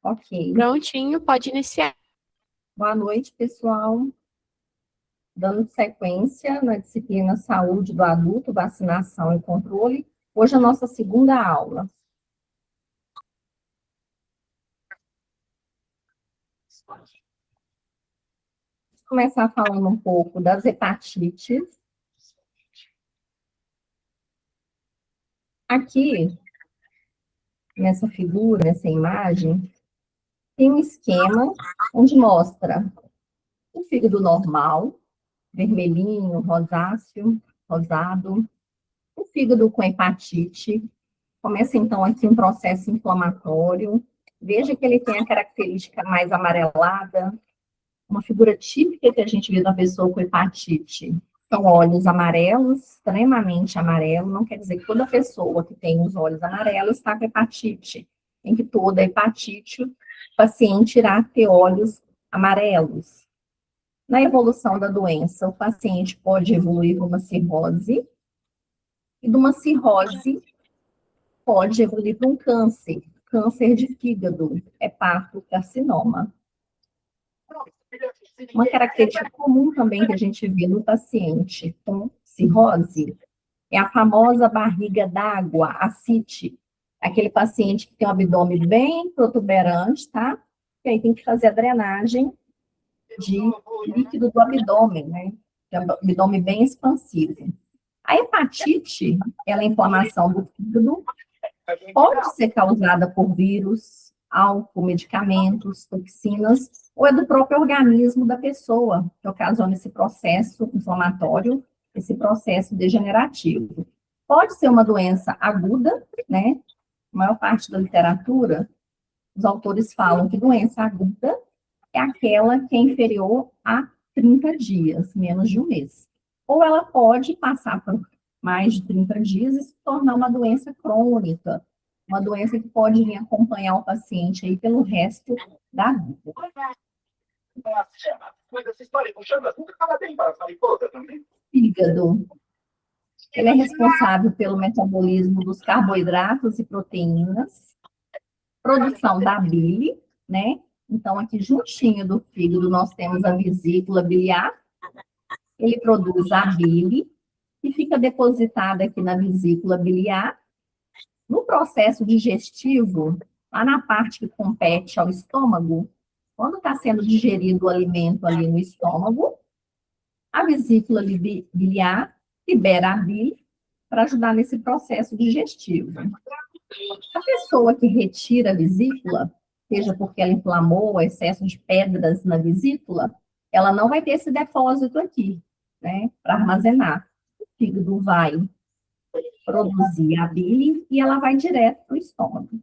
Ok. Prontinho, pode iniciar. Boa noite, pessoal. Dando sequência na disciplina Saúde do Adulto, Vacinação e Controle. Hoje é a nossa segunda aula. Vamos começar falando um pouco das hepatites. Aqui, nessa figura, nessa imagem, tem um esquema onde mostra o fígado normal, vermelhinho, rosáceo, rosado, o fígado com hepatite. Começa, então, aqui um processo inflamatório. Veja que ele tem a característica mais amarelada, uma figura típica que a gente vê da pessoa com hepatite. São olhos amarelos, extremamente amarelo, não quer dizer que toda pessoa que tem os olhos amarelos está com hepatite. Em que toda hepatite, o paciente irá ter olhos amarelos. Na evolução da doença, o paciente pode evoluir para uma cirrose, e de uma cirrose pode evoluir para um câncer de fígado, hepatocarcinoma. Uma característica comum também que a gente vê no paciente com cirrose é a famosa barriga d'água, ascite. Aquele paciente que tem um abdômen bem protuberante, tá? E aí tem que fazer a drenagem de líquido do abdômen, né? É um abdômen bem expansivo. A hepatite, ela é inflamação do fígado, pode ser causada por vírus, álcool, medicamentos, toxinas, ou é do próprio organismo da pessoa que ocasiona esse processo inflamatório, esse processo degenerativo. Pode ser uma doença aguda, né? A maior parte da literatura, os autores falam que doença aguda é aquela que é inferior a 30 dias, menos de um mês. Ou ela pode passar por mais de 30 dias e se tornar uma doença crônica, uma doença que pode vir acompanhar o paciente aí pelo resto da vida. Fígado. Ele é responsável pelo metabolismo dos carboidratos e proteínas, produção da bile, né? Então, aqui juntinho do fígado, nós temos a vesícula biliar. Ele produz a bile, que fica depositada aqui na vesícula biliar. No processo digestivo, lá na parte que compete ao estômago, quando está sendo digerido o alimento ali no estômago, a vesícula biliar libera a bile para ajudar nesse processo digestivo. A pessoa que retira a vesícula, seja porque ela inflamou, excesso de pedras na vesícula, ela não vai ter esse depósito aqui, né, para armazenar. O fígado vai produzir a bile e ela vai direto para o estômago.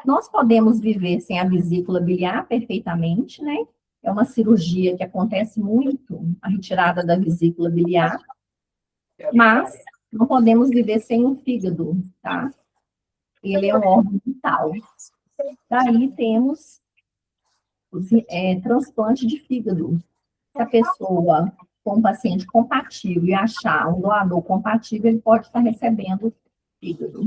Nós podemos viver sem a vesícula biliar perfeitamente, né? É uma cirurgia que acontece muito, a retirada da vesícula biliar, mas não podemos viver sem o fígado, tá? Ele é um órgão vital. Daí temos transplante de fígado. Se a pessoa for um paciente compatível e achar um doador compatível, ele pode estar recebendo fígado.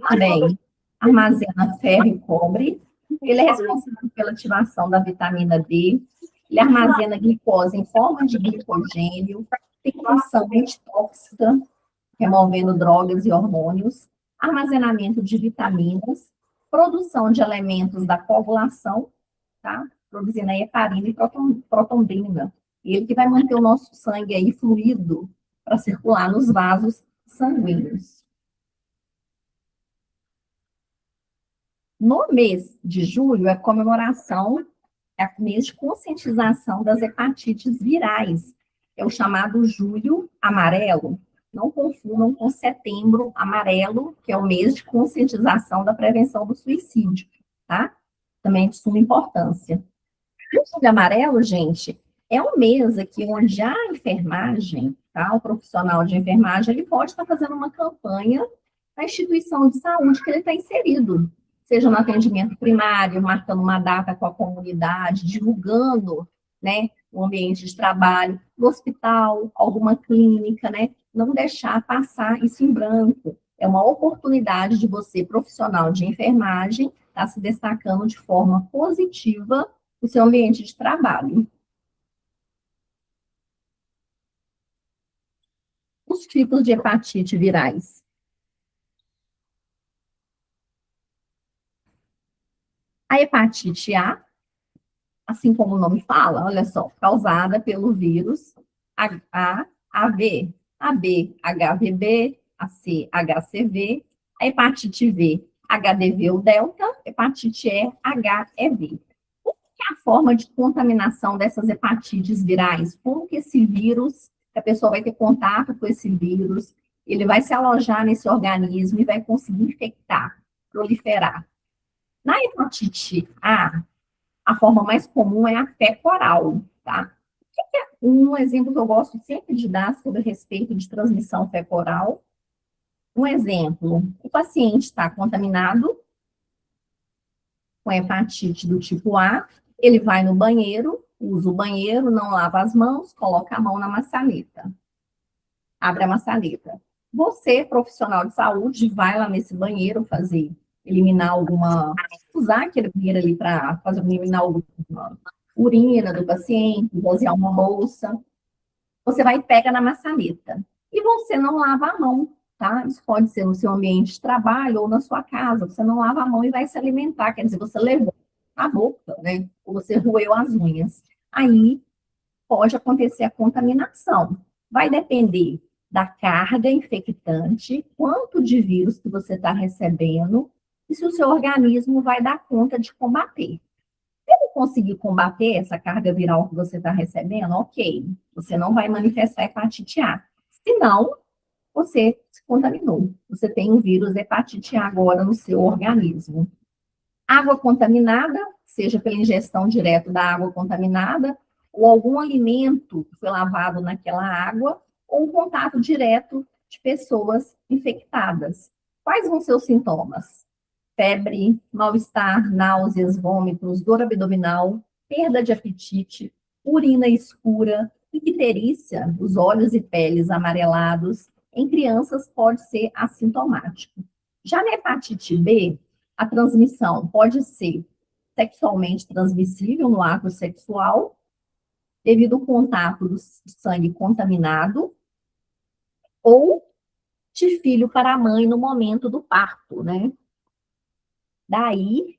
Também armazena ferro e cobre. Ele é responsável pela ativação da vitamina D. Ele armazena glicose em forma de glicogênio. Tem função antitóxica, removendo drogas e hormônios. Armazenamento de vitaminas. Produção de elementos da coagulação, tá? Produzindo a heparina e protombina. Ele que vai manter o nosso sangue aí fluido para circular nos vasos sanguíneos. No mês de julho é comemoração, é o mês de conscientização das hepatites virais. É o chamado Julho Amarelo. Não confundam com Setembro Amarelo, que é o mês de conscientização da prevenção do suicídio, tá? Também de suma importância. O Julho Amarelo, gente, é um mês aqui onde a enfermagem, tá? O profissional de enfermagem, ele pode estar fazendo uma campanha na instituição de saúde que ele está inserido, seja no atendimento primário, marcando uma data com a comunidade, divulgando, né, o ambiente de trabalho, no hospital, alguma clínica, né, não deixar passar isso em branco. é uma oportunidade de você, profissional de enfermagem, estar se destacando de forma positiva no seu ambiente de trabalho. Os tipos de hepatite virais. A hepatite A, assim como o nome fala, olha só, causada pelo vírus A, AV, AB, HVB, AC, HCV, a hepatite V, HDV ou delta, hepatite E, HEV. Qual é a forma de contaminação dessas hepatites virais? Como que esse vírus, a pessoa vai ter contato com esse vírus, ele vai se alojar nesse organismo e vai conseguir infectar, proliferar. Na hepatite A forma mais comum é a fecal-oral, tá? Um exemplo que eu gosto sempre de dar sobre a respeito de transmissão fecal-oral. Um exemplo, o paciente está contaminado com hepatite do tipo A, ele vai no banheiro, usa o banheiro, não lava as mãos, coloca a mão na maçaneta, abre a maçaneta. Você, profissional de saúde, vai lá nesse banheiro eliminar usar aquele banheiro ali para eliminar alguma urina do paciente, esvaziar uma bolsa. Você vai e pega na maçaneta. E você não lava a mão, tá? Isso pode ser no seu ambiente de trabalho ou na sua casa. Você não lava a mão e vai se alimentar. Quer dizer, você levou a boca, né? Ou você roeu as unhas. Aí pode acontecer a contaminação. Vai depender da carga infectante, quanto de vírus que você está recebendo e se o seu organismo vai dar conta de combater. Se ele conseguir combater essa carga viral que você está recebendo, ok, você não vai manifestar hepatite A. Se não, você se contaminou. Você tem um vírus hepatite A agora no seu organismo. Água contaminada, seja pela ingestão direta da água contaminada, ou algum alimento que foi lavado naquela água, ou um contato direto de pessoas infectadas. Quais vão ser os sintomas? Febre, mal-estar, náuseas, vômitos, dor abdominal, perda de apetite, urina escura, icterícia, os olhos e peles amarelados. Em crianças pode ser assintomático. Já na hepatite B, a transmissão pode ser sexualmente transmissível no ato sexual, devido ao contato do sangue contaminado, ou de filho para a mãe no momento do parto, né? Daí,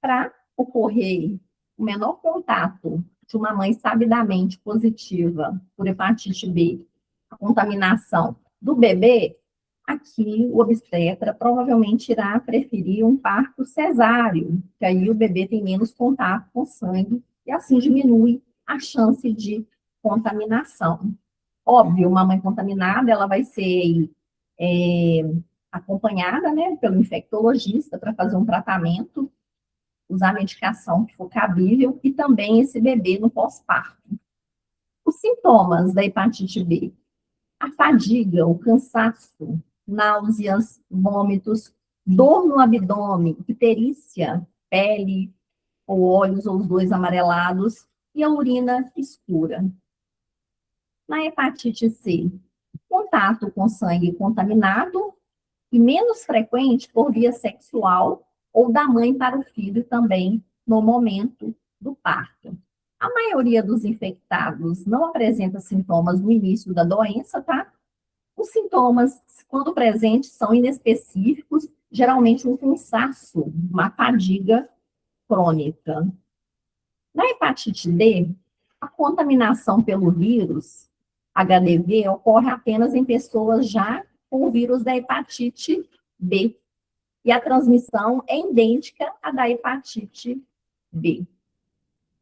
para ocorrer o menor contato de uma mãe sabidamente positiva por hepatite B, a contaminação do bebê, aqui o obstetra provavelmente irá preferir um parto cesáreo, que aí o bebê tem menos contato com o sangue e assim diminui a chance de contaminação. Óbvio, uma mãe contaminada, ela vai ser acompanhada, né, pelo infectologista para fazer um tratamento, usar a medicação que for cabível e também esse bebê no pós-parto. Os sintomas da hepatite B: a fadiga, o cansaço, náuseas, vômitos, dor no abdômen, icterícia, pele ou olhos ou os dois amarelados e a urina escura. Na hepatite C, contato com sangue contaminado e menos frequente por via sexual ou da mãe para o filho também no momento do parto. A maioria dos infectados não apresenta sintomas no início da doença, tá? Os sintomas, quando presentes, são inespecíficos, geralmente um cansaço, uma fadiga crônica. Na hepatite D, a contaminação pelo vírus HDV ocorre apenas em pessoas já com o vírus da hepatite B. E a transmissão é idêntica à da hepatite B.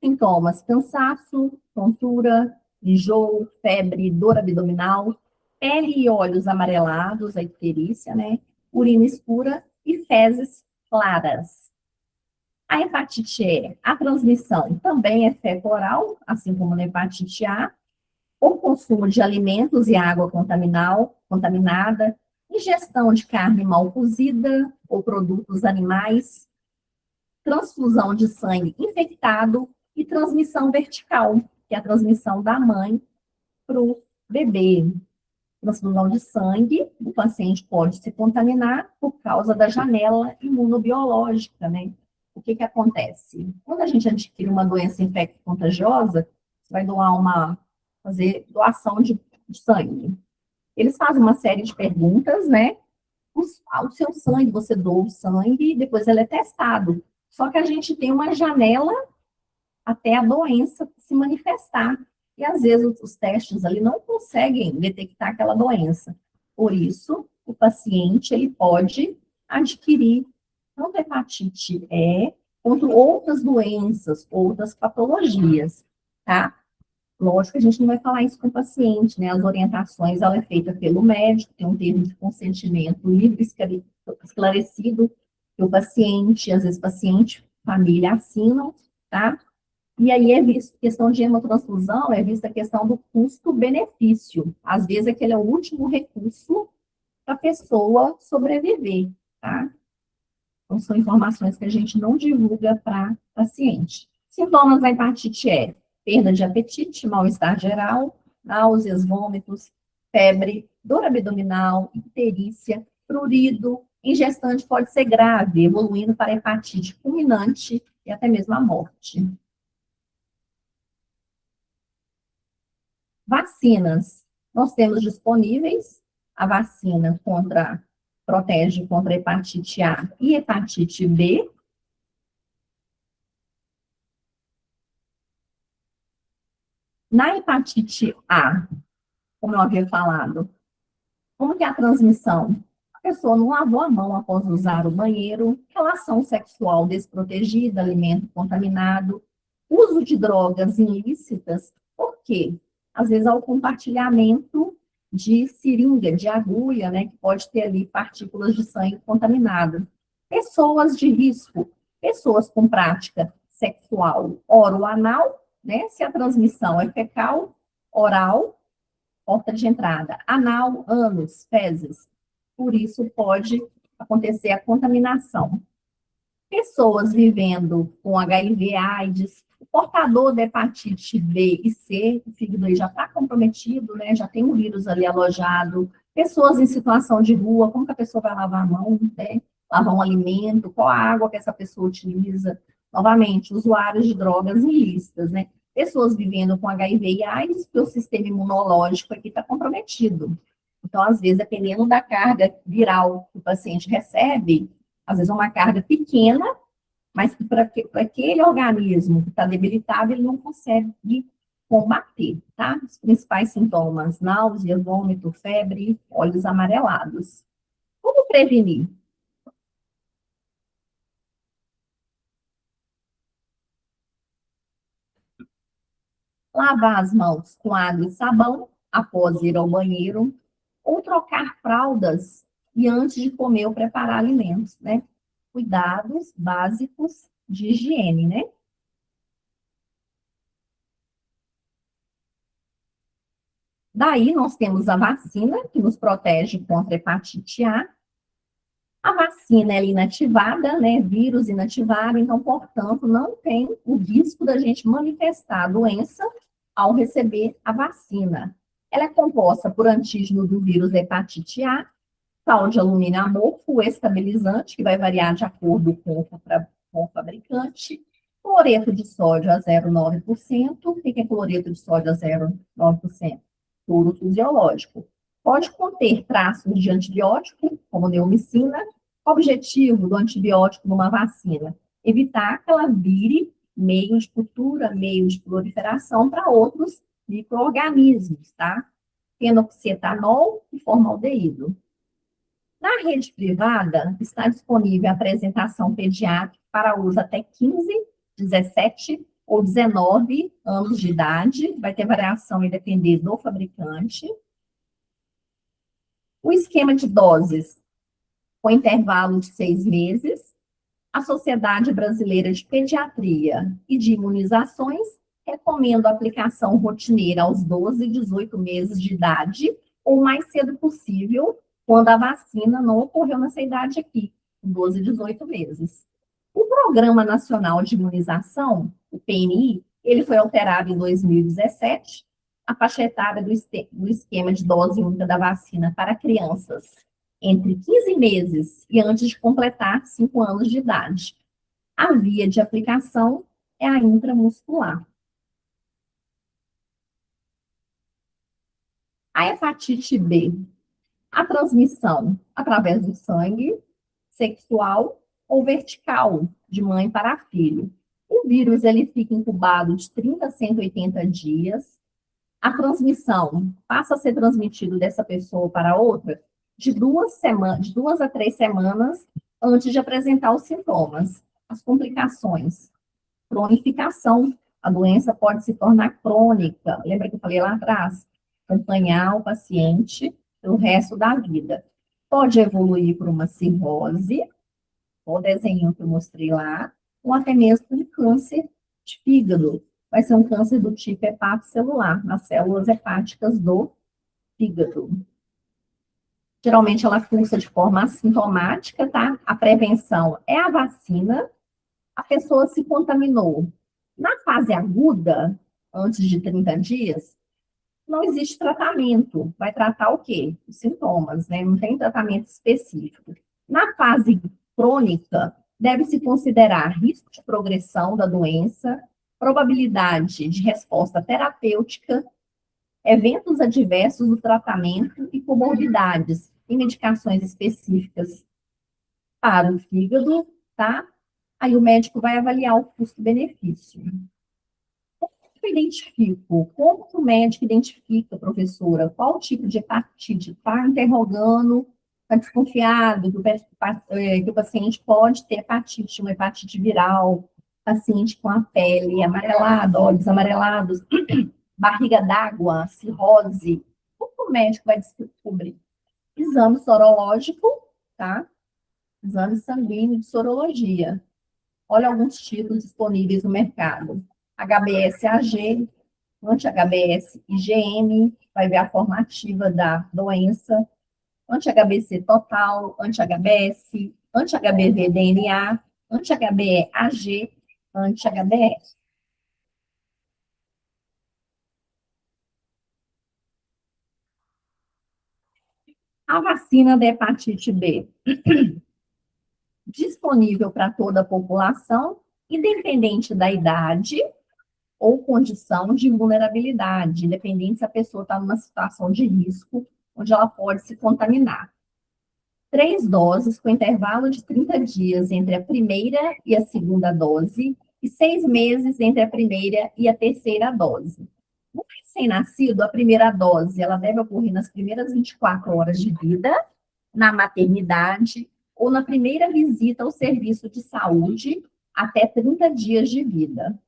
Sintomas: cansaço, tontura, enjoo, febre, dor abdominal, pele e olhos amarelados, a icterícia, né? Urina escura e fezes claras. A hepatite E, a transmissão também é fecal-oral, assim como na hepatite A, por consumo de alimentos e água contaminada, ingestão de carne mal cozida ou produtos animais, transfusão de sangue infectado e transmissão vertical, que é a transmissão da mãe para o bebê. transfusão de sangue, o paciente pode se contaminar por causa da janela imunobiológica, né? O que que acontece? Quando a gente adquire uma doença infecto-contagiosa, você vai fazer doação de sangue. Eles fazem uma série de perguntas, né? O seu sangue, você doa o sangue e depois ele é testado. Só que a gente tem uma janela até a doença se manifestar. E às vezes os testes ali não conseguem detectar aquela doença. Por isso, o paciente ele pode adquirir tanto hepatite E, quanto outras doenças, outras patologias, tá? Lógico que a gente não vai falar isso com o paciente, né? As orientações, ela é feita pelo médico, tem um termo de consentimento livre esclarecido que o paciente, às vezes paciente, família assinam, tá? E aí é visto, questão de hemotransfusão, é vista a questão do custo-benefício. Às vezes aquele é o último recurso para a pessoa sobreviver, tá? Então são informações que a gente não divulga para paciente. Sintomas da hepatite E: perda de apetite, mal-estar geral, náuseas, vômitos, febre, dor abdominal, icterícia, prurido. Em gestante pode ser grave, evoluindo para hepatite fulminante e até mesmo a morte. Vacinas. Nós temos disponíveis a vacina protege contra hepatite A e hepatite B. Na hepatite A, como eu havia falado, como que é a transmissão? A pessoa não lavou a mão após usar o banheiro, relação sexual desprotegida, alimento contaminado, uso de drogas ilícitas. Por quê? Às vezes há o compartilhamento de seringa, de agulha, né, que pode ter ali partículas de sangue contaminado. Pessoas de risco, pessoas com prática sexual oro-anal, né, se a transmissão é fecal, oral, porta de entrada, anal, ânus, fezes. Por isso pode acontecer a contaminação. Pessoas vivendo com HIV, AIDS, o portador da hepatite B e C, o fígado já está comprometido, né? Já tem um vírus ali alojado. Pessoas em situação de rua, como que a pessoa vai lavar a mão, né? Lavar um alimento, qual a água que essa pessoa utiliza. Novamente, usuários de drogas ilícitas, né? Pessoas vivendo com HIV e AIDS, porque o sistema imunológico aqui está comprometido. Então, às vezes, dependendo da carga viral que o paciente recebe, às vezes é uma carga pequena, mas que para aquele organismo que está debilitado, ele não consegue combater, tá? Os principais sintomas: náusea, vômito, febre, olhos amarelados. Como prevenir? Lavar as mãos com água e sabão após ir ao banheiro, ou trocar fraldas e antes de comer ou preparar alimentos, né? Cuidados básicos de higiene, né? Daí nós temos a vacina, que nos protege contra a hepatite A. A vacina é inativada, né? Vírus inativado, então, portanto, não tem o risco da gente manifestar a doença ao receber a vacina. Ela é composta por antígeno do vírus da hepatite A, sal de alumínio amorfo, estabilizante, que vai variar de acordo com o fabricante, cloreto de sódio a 0,9%, o que é cloreto de sódio a 0,9%? Soro fisiológico. Pode conter traços de antibiótico, como neomicina. Objetivo do antibiótico numa vacina: evitar que ela vire meio de cultura, meio de proliferação para outros micro-organismos, tá? Fenoxietanol e formaldeído. Na rede privada, está disponível a apresentação pediátrica para uso até 15, 17 ou 19 anos de idade, vai ter variação e depender do fabricante. O esquema de doses, com intervalo de 6 meses. A Sociedade Brasileira de Pediatria e de Imunizações recomenda a aplicação rotineira aos 12 e 18 meses de idade, ou o mais cedo possível, quando a vacina não ocorreu nessa idade aqui, 12 e 18 meses. O Programa Nacional de Imunização, o PNI, ele foi alterado em 2017, A faixa etária do esquema de dose única da vacina para crianças entre 15 meses e antes de completar 5 anos de idade. A via de aplicação é a intramuscular. A hepatite B, a transmissão através do sangue, sexual ou vertical, de mãe para filho. O vírus ele fica incubado de 30 a 180 dias. A transmissão passa a ser transmitido dessa pessoa para outra de 2 a 3 semanas antes de apresentar os sintomas. As complicações, cronificação. A doença pode se tornar crônica. Lembra que eu falei lá atrás? Acompanhar o paciente pelo resto da vida. Pode evoluir por uma cirrose, o desenho que eu mostrei lá, ou até mesmo um câncer de fígado. Vai ser um câncer do tipo hepatocelular, nas células hepáticas do fígado. Geralmente ela cursa de forma assintomática, tá? A prevenção é a vacina. A pessoa se contaminou na fase aguda, antes de 30 dias, não existe tratamento. Vai tratar o quê? Os sintomas, né? Não tem tratamento específico. Na fase crônica, deve-se considerar risco de progressão da doença, probabilidade de resposta terapêutica, eventos adversos do tratamento e comorbidades e medicações específicas para o fígado, tá? Aí o médico vai avaliar o custo-benefício. Eu identifico? Como que o médico identifica, professora? Qual tipo de hepatite? Está interrogando, está desconfiado que o paciente pode ter hepatite, uma hepatite viral, paciente com a pele amarelada, olhos amarelados, barriga d'água, cirrose. Como que o médico vai descobrir? Exame sorológico, tá? Exame sanguíneo de sorologia. Olha alguns tipos disponíveis no mercado. HBsAg, anti-HBs IgM, vai ver a formativa da doença, anti-HBC total, anti-HBs, anti-HBV DNA, anti-HBeAg, anti-HBs. A vacina da hepatite B, disponível para toda a população, independente da idade ou condição de vulnerabilidade, independente se a pessoa está numa situação de risco, onde ela pode se contaminar. 3 doses com intervalo de 30 dias entre a primeira e a segunda dose, e 6 meses entre a primeira e a terceira dose. No recém-nascido, a primeira dose ela deve ocorrer nas primeiras 24 horas de vida, na maternidade, ou na primeira visita ao serviço de saúde, até 30 dias de vida.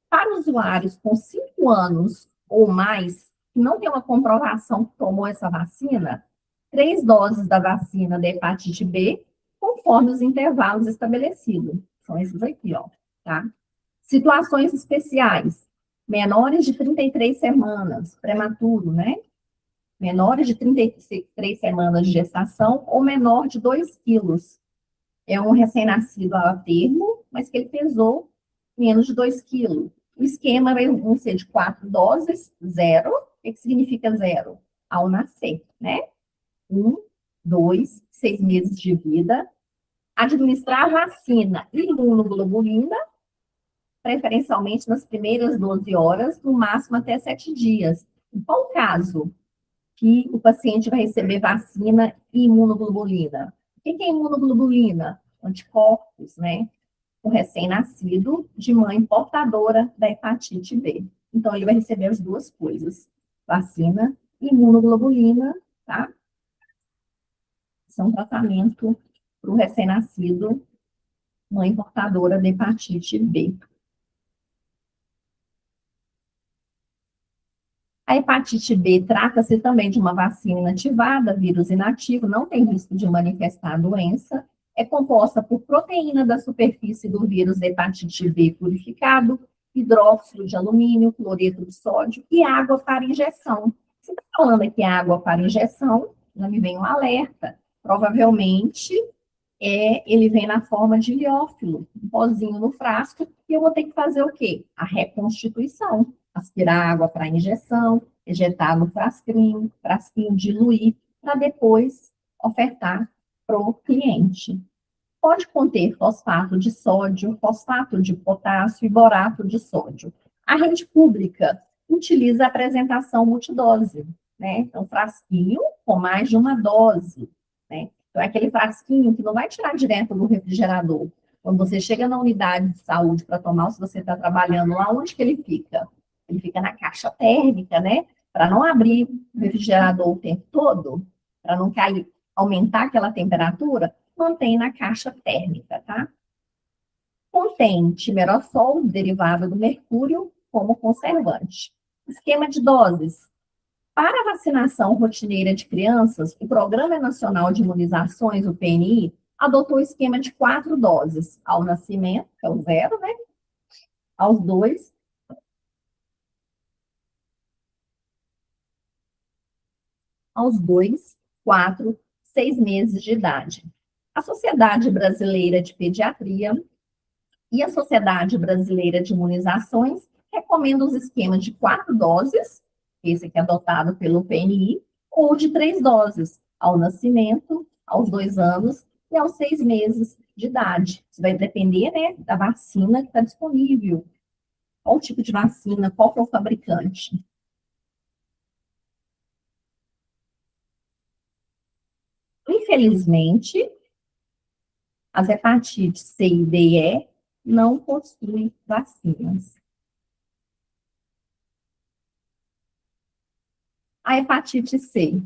Para usuários com 5 anos ou mais, que não tem uma comprovação que tomou essa vacina, 3 doses da vacina da hepatite B, conforme os intervalos estabelecidos. São esses aqui, ó, tá? Situações especiais. Menores de 33 semanas, prematuro, né? Menores de 33 semanas de gestação ou menor de 2 quilos. É um recém-nascido a termo, mas que ele pesou menos de 2 quilos. O esquema vai ser de 4 doses, 0. O que significa 0? Ao nascer, né? 1, 2, 6 meses de vida. Administrar a vacina imunoglobulina, preferencialmente nas primeiras 12 horas, no máximo até 7 dias. Em qual caso que o paciente vai receber vacina e imunoglobulina? O que é imunoglobulina? Anticorpos, né? O recém-nascido de mãe portadora da hepatite B. Então, ele vai receber as duas coisas, vacina e imunoglobulina, tá? São tratamento para o recém-nascido, mãe portadora da hepatite B. A hepatite B trata-se também de uma vacina inativada, vírus inativo, não tem risco de manifestar a doença, é composta por proteína da superfície do vírus da hepatite B purificado, hidróxido de alumínio, cloreto de sódio e água para injeção. Você está falando aqui água para injeção, já me vem um alerta. Provavelmente, ele vem na forma de liófilo, um pozinho no frasco, e eu vou ter que fazer o quê? A reconstituição. aspirar água para injeção, ejetar no frasquinho, diluir, para depois ofertar para o cliente. Pode conter fosfato de sódio, fosfato de potássio e borato de sódio. A rede pública utiliza a apresentação multidose, né? Então, frasquinho com mais de uma dose, né? Então, é aquele frasquinho que não vai tirar direto do refrigerador. Quando você chega na unidade de saúde para tomar, ou se você está trabalhando lá, onde que ele fica? Ele fica na caixa térmica, né? Para não abrir o refrigerador o tempo todo, para não cair, aumentar aquela temperatura, mantém na caixa térmica, tá? Contém timerosol, derivado do mercúrio, como conservante. Esquema de doses. Para a vacinação rotineira de crianças, o Programa Nacional de Imunizações, o PNI, adotou o esquema de 4 doses, ao nascimento, que é o 0, né? Aos 2, aos 2, 4, 6 meses de idade. A Sociedade Brasileira de Pediatria e a Sociedade Brasileira de Imunizações recomendam os esquemas de 4 doses, esse aqui é adotado pelo PNI, ou de 3 doses, ao nascimento, aos 2 anos e aos 6 meses de idade. Isso vai depender, né, da vacina que está disponível. Qual tipo de vacina, qual que é o fabricante. Infelizmente, as hepatites C, D e E não possuem vacinas. A hepatite C.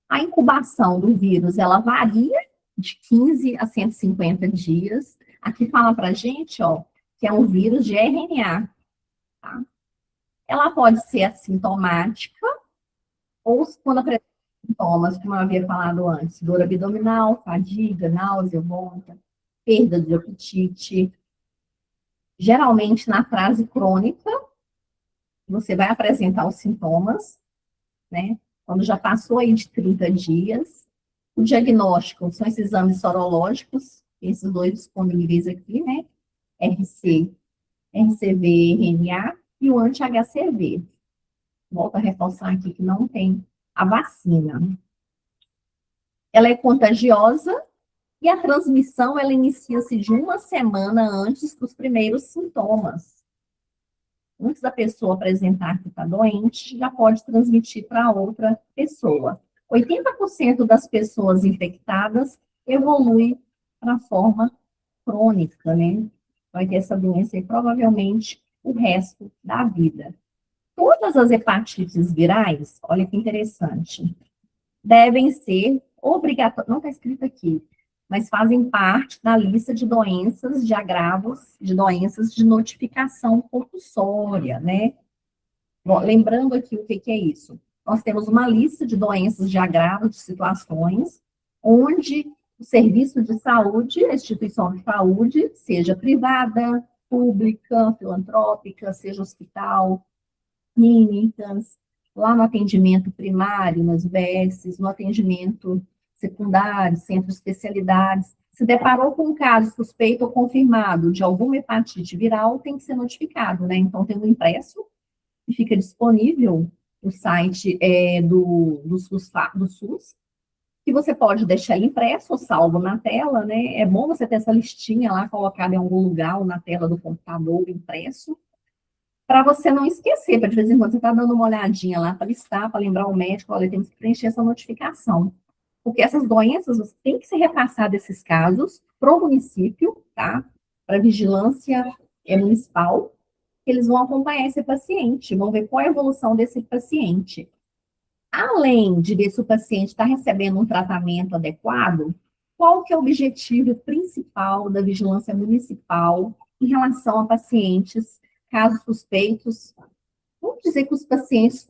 A incubação do vírus, ela varia de 15 a 150 dias. Aqui fala pra gente, ó, que é um vírus de RNA, tá? Ela pode ser assintomática ou quando apresenta sintomas, como eu havia falado antes, dor abdominal, fadiga, náusea, vômito, perda de apetite. Geralmente, na fase crônica, você vai apresentar os sintomas, né? Quando já passou aí de 30 dias. O diagnóstico são esses exames sorológicos, esses 2 disponíveis aqui, né? RC, RCV, RNA e o anti-HCV. Volto a reforçar aqui que não tem a vacina. Ela é contagiosa e a transmissão, ela inicia-se de 1 semana antes dos primeiros sintomas. Antes da pessoa apresentar que está doente, já pode transmitir para outra pessoa. 80% das pessoas infectadas evolui para a forma crônica, né? Vai ter essa doença aí provavelmente o resto da vida. Todas as hepatites virais, olha que interessante, devem ser obrigatórias, não está escrito aqui, mas fazem parte da lista de doenças de agravos, de doenças de notificação compulsória, né? Bom, lembrando aqui o que é isso. Nós temos uma lista de doenças de agravo, de situações, onde o serviço de saúde, a instituição de saúde, seja privada, pública, filantrópica, seja hospital, clínicas, lá no atendimento primário, nas UBSs, no atendimento secundário, centro de especialidades, se deparou com um caso suspeito ou confirmado de alguma hepatite viral, tem que ser notificado, né? Então, tem um impresso que fica disponível no site do SUS, que você pode deixar ele impresso ou salvo na tela, né? É bom você ter essa listinha lá colocada em algum lugar, ou na tela do computador, impresso, para você não esquecer, para de vez em quando você está dando uma olhadinha lá para listar, para lembrar o médico, olha, tem que preencher essa notificação. Porque essas doenças, tem que ser repassado esses casos para o município, tá? Para a vigilância municipal, eles vão acompanhar esse paciente, vão ver qual é a evolução desse paciente. Além de ver se o paciente está recebendo um tratamento adequado, qual que é o objetivo principal da vigilância municipal em relação a pacientes, casos suspeitos? Vamos dizer que os pacientes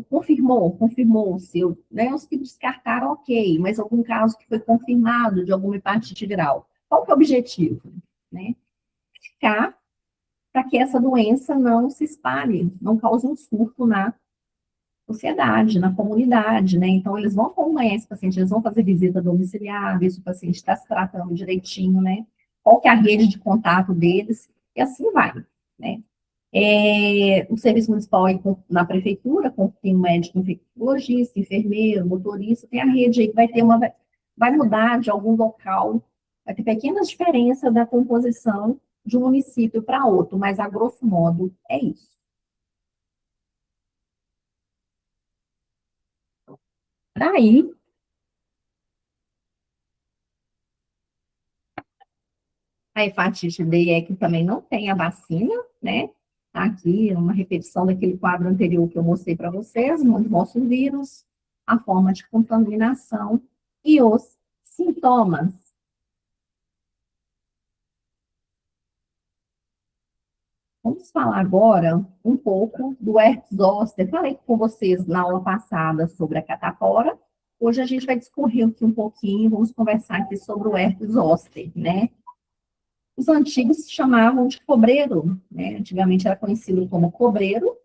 confirmou-se, né? Os que descartaram, ok, mas algum caso que foi confirmado de alguma hepatite viral. Qual que é o objetivo? Né? Ficar para que essa doença não se espalhe, não cause um surto na sociedade, na comunidade, né? Então, eles vão acompanhar esse paciente, eles vão fazer visita domiciliar, ver se o paciente está se tratando direitinho, né? Qual que é a rede de contato deles, e assim vai, né? O serviço municipal aí na prefeitura, tem um médico infectologista, enfermeiro, motorista, tem a rede aí que vai mudar de algum local, vai ter pequenas diferenças da composição de um município para outro, mas a grosso modo é isso. Daí, a hepatite D é que também não tem a vacina, né? Tá aqui uma repetição daquele quadro anterior que eu mostrei para vocês, mostra o vírus, a forma de contaminação e os sintomas. Vamos falar agora um pouco do herpes zoster. Falei com vocês na aula passada sobre a catapora. Hoje a gente vai discorrer aqui um pouquinho, vamos conversar aqui sobre o herpes zoster, né? Os antigos se chamavam de cobreiro, né? Antigamente era conhecido como cobreiro.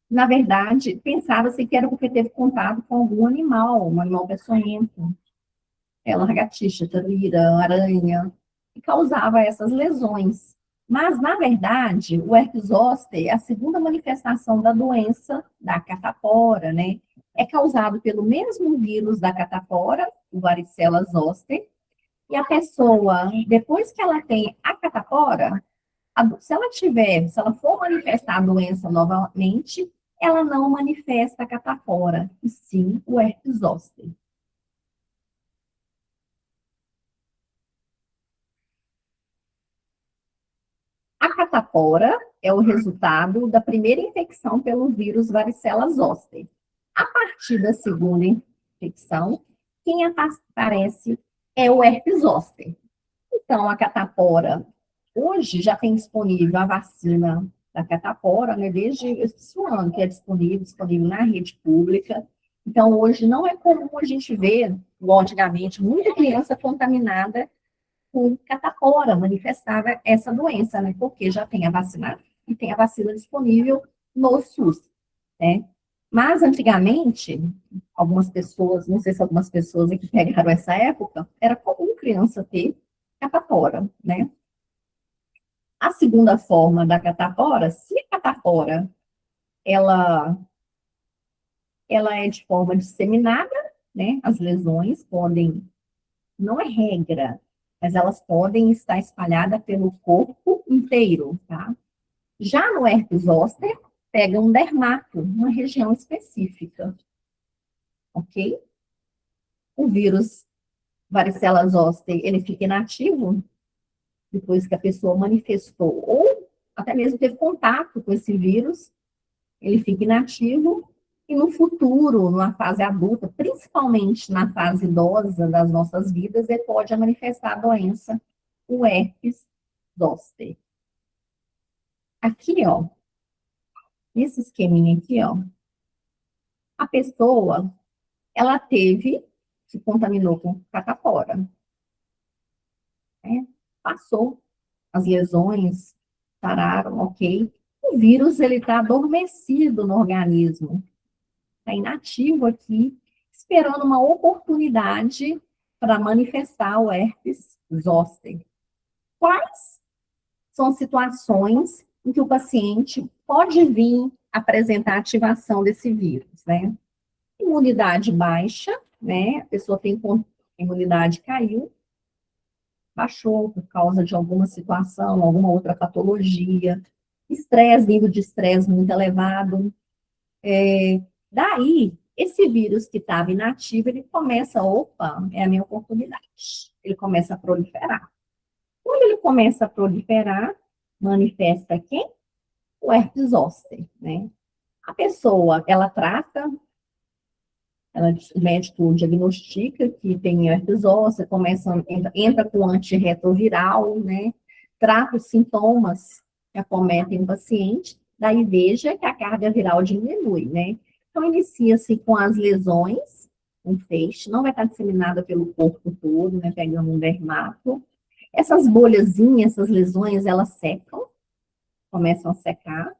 Na verdade, pensava-se que era porque teve contato com algum animal, um animal peçonhento, lagartixa, tarira, aranha, e causava essas lesões. Mas, na verdade, o herpes zoster é a segunda manifestação da doença da catapora, né? É causado pelo mesmo vírus da catapora, o varicela zoster, e a pessoa, depois que ela tem a catapora, se ela for manifestar a doença novamente, ela não manifesta a catapora, e sim o herpes zoster. A catapora é o resultado da primeira infecção pelo vírus varicela zoster. A partir da segunda infecção, quem aparece é o herpes zoster. Então, a catapora, hoje já tem disponível a vacina da catapora, né, desde esse ano que é disponível na rede pública. Então, hoje não é comum a gente ver, logicamente, muita criança contaminada com catapora, manifestava essa doença, né, porque já tem a vacina e tem a vacina disponível no SUS, né. Mas, antigamente, algumas pessoas, não sei se algumas pessoas aqui pegaram essa época, era comum criança ter catapora, né? A segunda forma da catapora, se a catapora ela é de forma disseminada, né? As lesões podem, não é regra, mas elas podem estar espalhadas pelo corpo inteiro, tá? Já no herpes zoster, pega um dermato, uma região específica, ok? O vírus varicela zoster, ele fica inativo depois que a pessoa manifestou, ou até mesmo teve contato com esse vírus, ele fica inativo, e no futuro, numa fase adulta, principalmente na fase idosa das nossas vidas, ele pode manifestar a doença, o herpes zoster. Aqui, ó, nesse esqueminha aqui, ó, a pessoa, ela se contaminou com catapora, né? Passou as lesões, sararam, ok. O vírus, ele está adormecido no organismo, está inativo aqui, esperando uma oportunidade para manifestar o herpes zoster. Quais são situações em que o paciente pode vir apresentar ativação desse vírus, né? Imunidade baixa, né? A pessoa tem imunidade caiu, baixou por causa de alguma situação, alguma outra patologia, estresse, nível de estresse muito elevado. Daí, esse vírus que estava inativo, ele começa, opa, é a minha oportunidade. Ele começa a proliferar. Quando ele começa a proliferar, manifesta quem? O herpes zoster, né? A pessoa, ela trata, o médico diagnostica que tem herpes zoster, entra com antirretroviral, né? Trata os sintomas que acometem o paciente, daí veja que a carga viral diminui, né? Então, inicia-se com as lesões, um feixe, não vai estar disseminada pelo corpo todo, né? Pegando um dermato. Essas bolhazinhas, essas lesões, elas secam, começam a secar.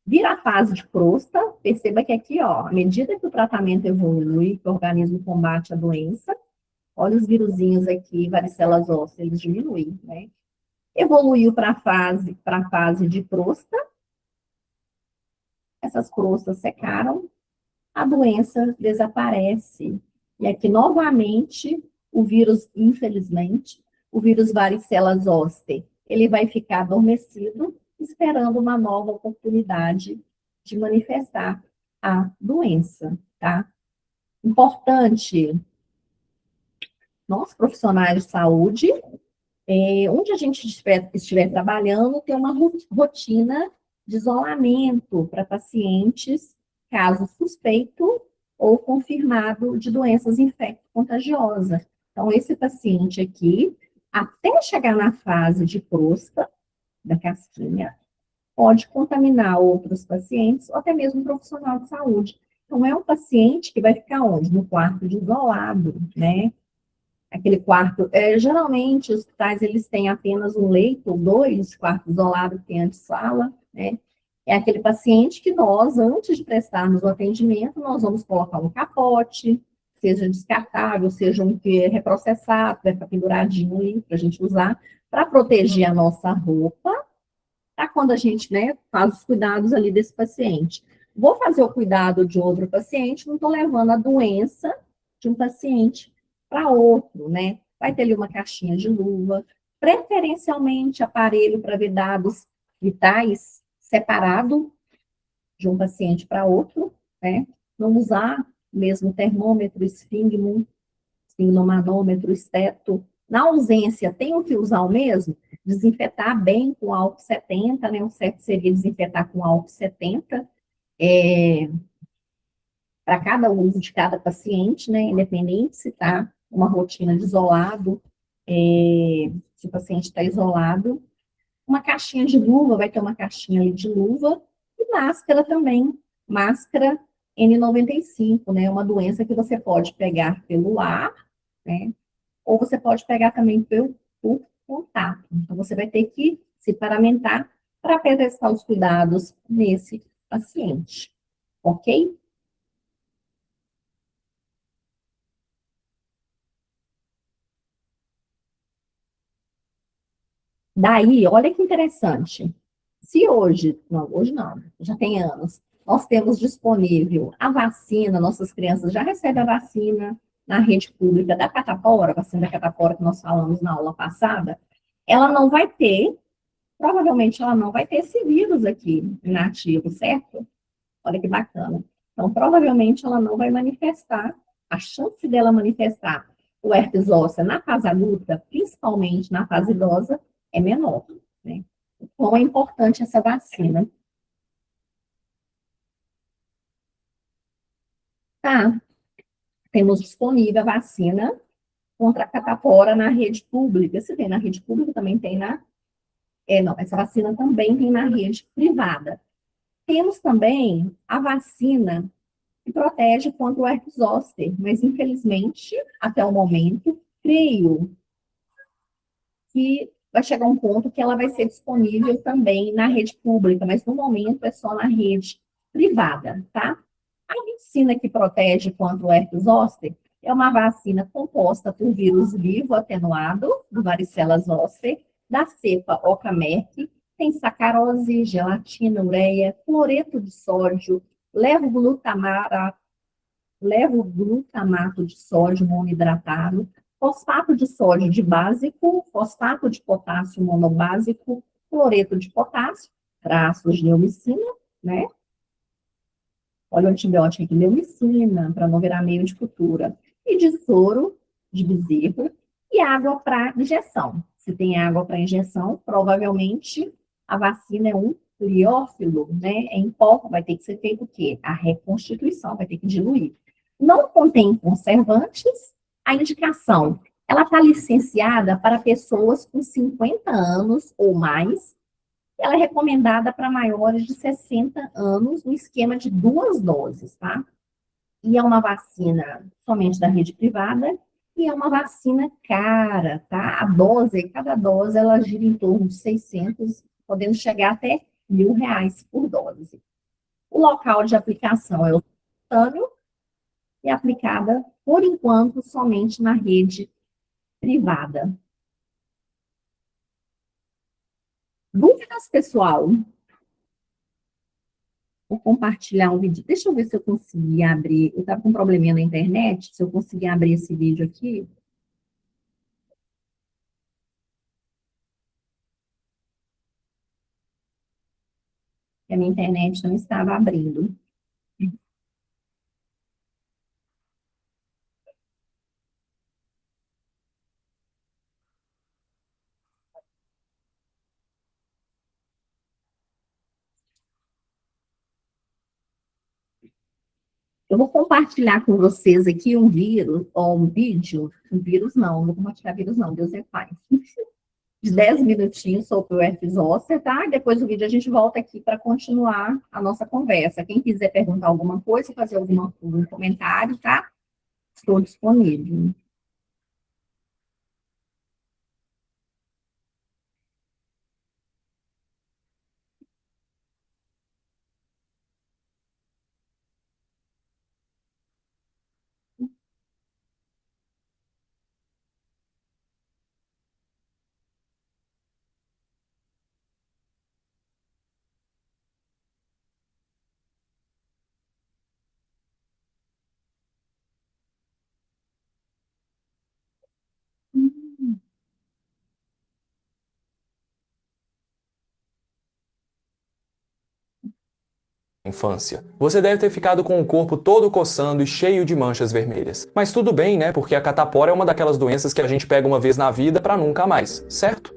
Vira a fase de crosta, perceba que aqui, ó, à medida que o tratamento evolui, que o organismo combate a doença, olha os viruzinhos aqui, varicela zoster, eles diminuem, né? Evoluiu para a fase de crosta, essas crostas secaram, a doença desaparece. E aqui, novamente, o vírus, infelizmente, o vírus varicela zoster, ele vai ficar adormecido, esperando uma nova oportunidade de manifestar a doença, tá? Importante, nós profissionais de saúde, onde a gente estiver trabalhando, ter uma rotina de isolamento para pacientes, caso suspeito ou confirmado de doenças infecto-contagiosas. Então, esse paciente aqui, até chegar na fase de crosta, da casquinha, pode contaminar outros pacientes ou até mesmo um profissional de saúde. Então, é um paciente que vai ficar onde? No quarto de isolado, né? Aquele quarto, geralmente os hospitais eles têm apenas um leito ou dois, quarto isolado que tem antessala, né? É aquele paciente que nós, antes de prestarmos o atendimento, nós vamos colocar um capote, seja descartável, seja um que é reprocessado, vai ficar penduradinho ali para a gente usar, para proteger a nossa roupa, para quando a gente, né, faz os cuidados ali desse paciente. Vou fazer o cuidado de outro paciente, não estou levando a doença de um paciente para outro, né? Vai ter ali uma caixinha de luva, preferencialmente aparelho para ver dados vitais separado de um paciente para outro, né? Não usar mesmo termômetro, esfigmomanômetro, esteto. Na ausência, tenho que usar o mesmo? Desinfetar bem com álcool 70, né? O certo seria desinfetar com álcool 70, para cada uso de cada paciente, né? Independente se está uma rotina de isolado, se o paciente está isolado. Uma caixinha de luva, vai ter uma caixinha ali de luva, e máscara também, máscara N95, né? Uma doença que você pode pegar pelo ar, né? Ou você pode pegar também por contato. Então, você vai ter que se paramentar para prestar os cuidados nesse paciente, ok? Daí, olha que interessante. Se hoje não, já tem anos, nós temos disponível a vacina, nossas crianças já recebem a vacina na rede pública da catapora, a vacina da catapora que nós falamos na aula passada, ela não vai ter, provavelmente ela não vai ter esse vírus aqui inativo, certo? Olha que bacana. Então, provavelmente ela não vai manifestar, a chance dela manifestar o herpes zoster na fase adulta, principalmente na fase idosa, é menor, né? Como é importante essa vacina. Tá, temos disponível a vacina contra a catapora na rede pública. Se tem na rede pública, também tem na... não, essa vacina também tem na rede privada. Temos também a vacina que protege contra o herpes zoster, mas infelizmente, até o momento, creio que vai chegar um ponto que ela vai ser disponível também na rede pública, mas no momento é só na rede privada, tá? A vacina que protege contra o herpes zoster é uma vacina composta por vírus vivo atenuado, do varicela zoster, da cepa Oca-Merck, tem sacarose, gelatina, ureia, cloreto de sódio, levoglutamato, glutamato de sódio monohidratado, fosfato de sódio de básico, fosfato de potássio monobásico, cloreto de potássio, traços de neomicina, né? Olha o antibiótico aqui, neomicina, para não virar meio de cultura, e de soro de bezerro, e água para injeção. Se tem água para injeção, provavelmente a vacina é um liófilo, né? É em pó, vai ter que ser feito o quê? A reconstituição, vai ter que diluir. Não contém conservantes, a indicação, ela está licenciada para pessoas com 50 anos ou mais, ela é recomendada para maiores de 60 anos, no esquema de 2 doses, tá? E é uma vacina somente da rede privada, e é uma vacina cara, tá? A dose, cada dose, ela gira em torno de 600, podendo chegar até R$ 1.000 por dose. O local de aplicação é o subcutâneo e é aplicada, por enquanto, somente na rede privada. Dúvidas, pessoal? Vou compartilhar um vídeo. Deixa eu ver se eu consegui abrir. Eu estava com um probleminha na internet. Se eu conseguir abrir esse vídeo aqui. A minha internet não estava abrindo. Eu vou compartilhar com vocês aqui um vírus, ou um vídeo. Um vírus não vou compartilhar vírus não, Deus é pai. De 10 minutinhos sobre o herpes zoster, tá? Depois do vídeo a gente volta aqui para continuar a nossa conversa. Quem quiser perguntar alguma coisa, fazer algum comentário, tá? Estou disponível. Infância. Você deve ter ficado com o corpo todo coçando e cheio de manchas vermelhas. Mas tudo bem, né? Porque a catapora é uma daquelas doenças que a gente pega uma vez na vida pra nunca mais, certo?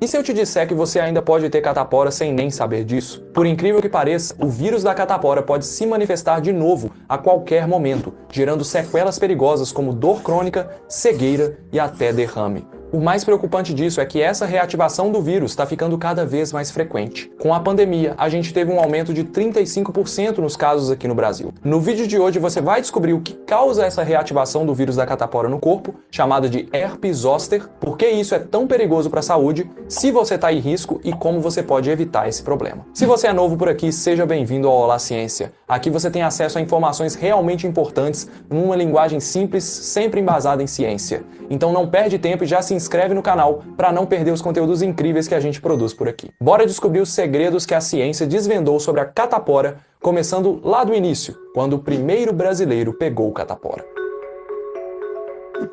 E se eu te disser que você ainda pode ter catapora sem nem saber disso? Por incrível que pareça, o vírus da catapora pode se manifestar de novo a qualquer momento, gerando sequelas perigosas como dor crônica, cegueira e até derrame. O mais preocupante disso é que essa reativação do vírus está ficando cada vez mais frequente. Com a pandemia, a gente teve um aumento de 35% nos casos aqui no Brasil. No vídeo de hoje você vai descobrir o que causa essa reativação do vírus da catapora no corpo, chamada de herpes zoster, por que isso é tão perigoso para a saúde, se você está em risco e como você pode evitar esse problema. Se você é novo por aqui, seja bem-vindo ao Olá Ciência. Aqui você tem acesso a informações realmente importantes numa linguagem simples, sempre embasada em ciência. Então não perde tempo e já se inscreve no canal para não perder os conteúdos incríveis que a gente produz por aqui. Bora descobrir os segredos que a ciência desvendou sobre a catapora, começando lá do início, quando o primeiro brasileiro pegou catapora.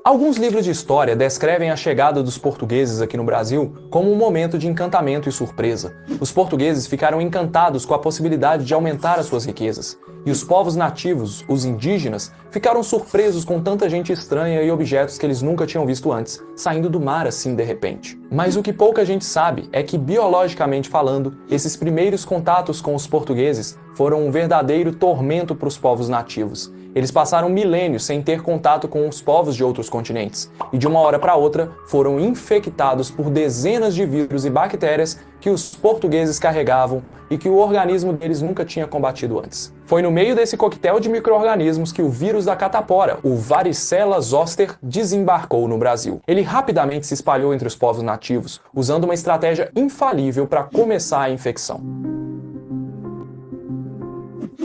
Alguns livros de história descrevem a chegada dos portugueses aqui no Brasil como um momento de encantamento e surpresa. Os portugueses ficaram encantados com a possibilidade de aumentar as suas riquezas. E os povos nativos, os indígenas, ficaram surpresos com tanta gente estranha e objetos que eles nunca tinham visto antes, saindo do mar assim de repente. Mas o que pouca gente sabe é que, biologicamente falando, esses primeiros contatos com os portugueses foram um verdadeiro tormento para os povos nativos. Eles passaram milênios sem ter contato com os povos de outros continentes, e de uma hora para outra foram infectados por dezenas de vírus e bactérias que os portugueses carregavam e que o organismo deles nunca tinha combatido antes. Foi no meio desse coquetel de micro-organismos que o vírus da catapora, o Varicella zoster, desembarcou no Brasil. Ele rapidamente se espalhou entre os povos nativos, usando uma estratégia infalível para começar a infecção.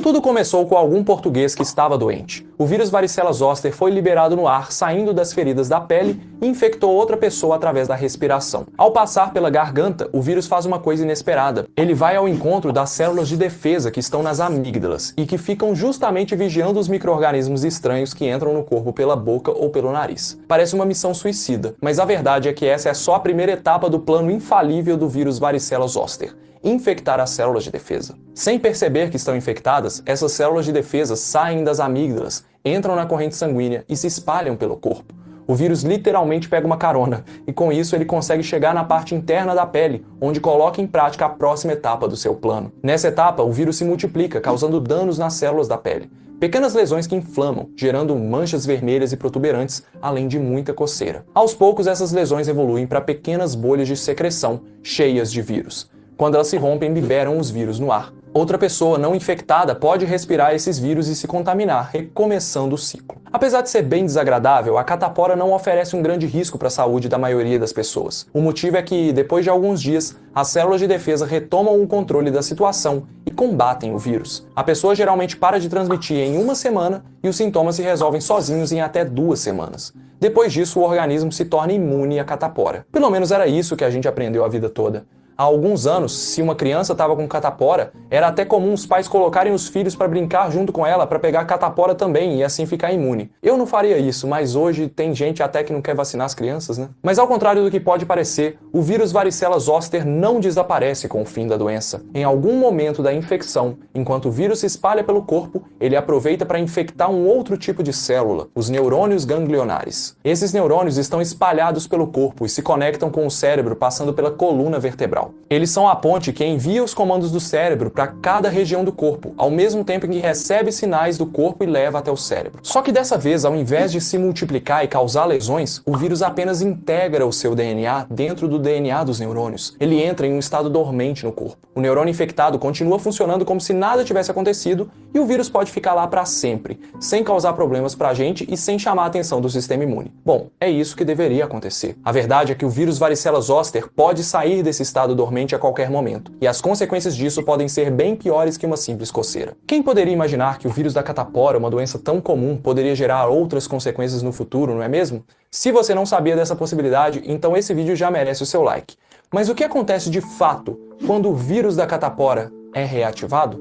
Tudo começou com algum português que estava doente. O vírus Varicella zoster foi liberado no ar, saindo das feridas da pele e infectou outra pessoa através da respiração. Ao passar pela garganta, o vírus faz uma coisa inesperada. Ele vai ao encontro das células de defesa que estão nas amígdalas e que ficam justamente vigiando os micro-organismos estranhos que entram no corpo pela boca ou pelo nariz. Parece uma missão suicida, mas a verdade é que essa é só a primeira etapa do plano infalível do vírus Varicella zoster: infectar as células de defesa. Sem perceber que estão infectadas, essas células de defesa saem das amígdalas, entram na corrente sanguínea e se espalham pelo corpo. O vírus literalmente pega uma carona, e com isso ele consegue chegar na parte interna da pele, onde coloca em prática a próxima etapa do seu plano. Nessa etapa, o vírus se multiplica, causando danos nas células da pele. Pequenas lesões que inflamam, gerando manchas vermelhas e protuberantes, além de muita coceira. Aos poucos, essas lesões evoluem para pequenas bolhas de secreção, cheias de vírus. Quando elas se rompem, liberam os vírus no ar. Outra pessoa não infectada pode respirar esses vírus e se contaminar, recomeçando o ciclo. Apesar de ser bem desagradável, a catapora não oferece um grande risco para a saúde da maioria das pessoas. O motivo é que, depois de alguns dias, as células de defesa retomam o controle da situação e combatem o vírus. A pessoa geralmente para de transmitir em uma semana e os sintomas se resolvem sozinhos em até 2 semanas. Depois disso, o organismo se torna imune à catapora. Pelo menos era isso que a gente aprendeu a vida toda. Há alguns anos, se uma criança estava com catapora, era até comum os pais colocarem os filhos para brincar junto com ela para pegar catapora também e assim ficar imune. Eu não faria isso, mas hoje tem gente até que não quer vacinar as crianças, né? Mas ao contrário do que pode parecer, o vírus varicela zoster não desaparece com o fim da doença. Em algum momento da infecção, enquanto o vírus se espalha pelo corpo, ele aproveita para infectar um outro tipo de célula, os neurônios ganglionares. Esses neurônios estão espalhados pelo corpo e se conectam com o cérebro passando pela coluna vertebral. Eles são a ponte que envia os comandos do cérebro para cada região do corpo, ao mesmo tempo em que recebe sinais do corpo e leva até o cérebro. Só que dessa vez, ao invés de se multiplicar e causar lesões, o vírus apenas integra o seu DNA dentro do DNA dos neurônios. Ele entra em um estado dormente no corpo. O neurônio infectado continua funcionando como se nada tivesse acontecido e o vírus pode ficar lá para sempre, sem causar problemas para a gente e sem chamar a atenção do sistema imune. Bom, é isso que deveria acontecer. A verdade é que o vírus varicela zoster pode sair desse estado dormente a qualquer momento, e as consequências disso podem ser bem piores que uma simples coceira. Quem poderia imaginar que o vírus da catapora, uma doença tão comum, poderia gerar outras consequências no futuro, não é mesmo? Se você não sabia dessa possibilidade, então esse vídeo já merece o seu like. Mas o que acontece de fato quando o vírus da catapora é reativado?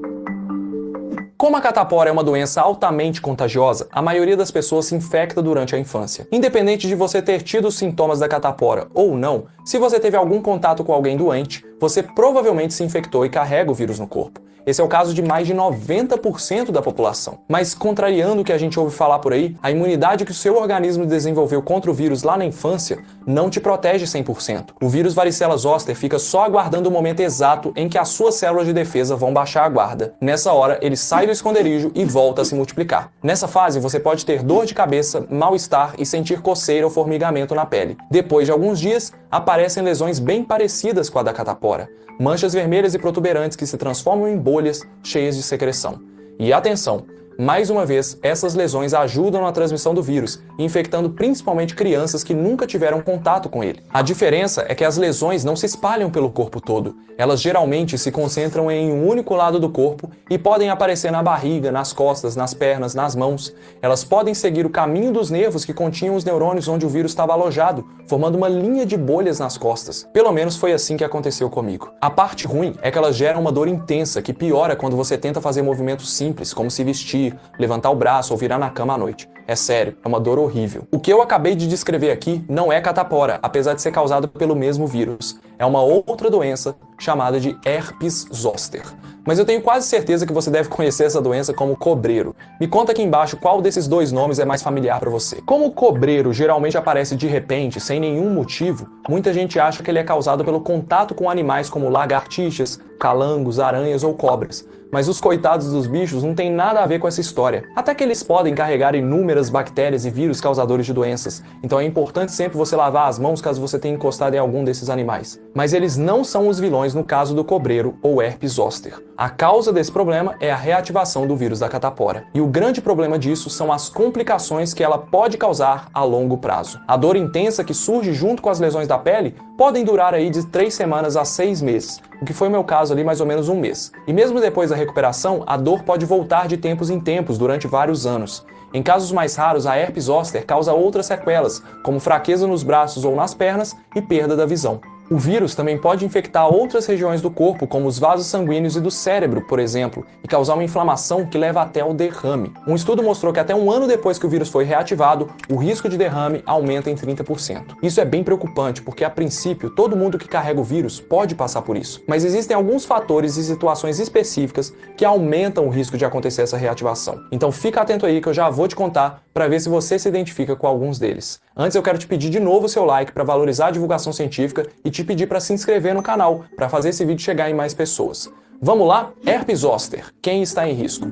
Como a catapora é uma doença altamente contagiosa, a maioria das pessoas se infecta durante a infância. Independente de você ter tido os sintomas da catapora ou não, se você teve algum contato com alguém doente, você provavelmente se infectou e carrega o vírus no corpo. Esse é o caso de mais de 90% da população. Mas, contrariando o que a gente ouve falar por aí, a imunidade que o seu organismo desenvolveu contra o vírus lá na infância não te protege 100%. O vírus varicela zoster fica só aguardando o momento exato em que as suas células de defesa vão baixar a guarda. Nessa hora, ele sai do esconderijo e volta a se multiplicar. Nessa fase, você pode ter dor de cabeça, mal-estar e sentir coceira ou formigamento na pele. Depois de alguns dias, aparecem lesões bem parecidas com a da catapora. Manchas vermelhas e protuberantes que se transformam em bolhas cheias de secreção. E atenção! Mais uma vez, essas lesões ajudam na transmissão do vírus, infectando principalmente crianças que nunca tiveram contato com ele. A diferença é que as lesões não se espalham pelo corpo todo. Elas geralmente se concentram em um único lado do corpo e podem aparecer na barriga, nas costas, nas pernas, nas mãos. Elas podem seguir o caminho dos nervos que continham os neurônios onde o vírus estava alojado, formando uma linha de bolhas nas costas. Pelo menos foi assim que aconteceu comigo. A parte ruim é que elas geram uma dor intensa que piora quando você tenta fazer movimentos simples, como se vestir, levantar o braço ou virar na cama à noite. É sério, é uma dor horrível. O que eu acabei de descrever aqui não é catapora, apesar de ser causado pelo mesmo vírus. É uma outra doença chamada de herpes zoster. Mas eu tenho quase certeza que você deve conhecer essa doença como cobreiro. Me conta aqui embaixo qual desses dois nomes é mais familiar para você. Como o cobreiro geralmente aparece de repente, sem nenhum motivo, muita gente acha que ele é causado pelo contato com animais como lagartixas, calangos, aranhas ou cobras. Mas os coitados dos bichos não tem nada a ver com essa história. Até que eles podem carregar inúmeras bactérias e vírus causadores de doenças. Então é importante sempre você lavar as mãos caso você tenha encostado em algum desses animais. Mas eles não são os vilões no caso do cobreiro ou herpes zoster. A causa desse problema é a reativação do vírus da catapora. E o grande problema disso são as complicações que ela pode causar a longo prazo. A dor intensa que surge junto com as lesões da pele podem durar aí de 3 semanas a 6 meses, o que foi o meu caso ali mais ou menos 1 mês. E mesmo depois da recuperação, a dor pode voltar de tempos em tempos durante vários anos. Em casos mais raros, a herpes zoster causa outras sequelas, como fraqueza nos braços ou nas pernas e perda da visão. O vírus também pode infectar outras regiões do corpo, como os vasos sanguíneos e do cérebro, por exemplo, e causar uma inflamação que leva até ao derrame. Um estudo mostrou que até 1 ano depois que o vírus foi reativado, o risco de derrame aumenta em 30%. Isso é bem preocupante, porque a princípio todo mundo que carrega o vírus pode passar por isso. Mas existem alguns fatores e situações específicas que aumentam o risco de acontecer essa reativação. Então fica atento aí que eu já vou te contar para ver se você se identifica com alguns deles. Antes eu quero te pedir de novo o seu like para valorizar a divulgação científica e te pedir para se inscrever no canal para fazer esse vídeo chegar em mais pessoas. Vamos lá? Herpes zoster. Quem está em risco?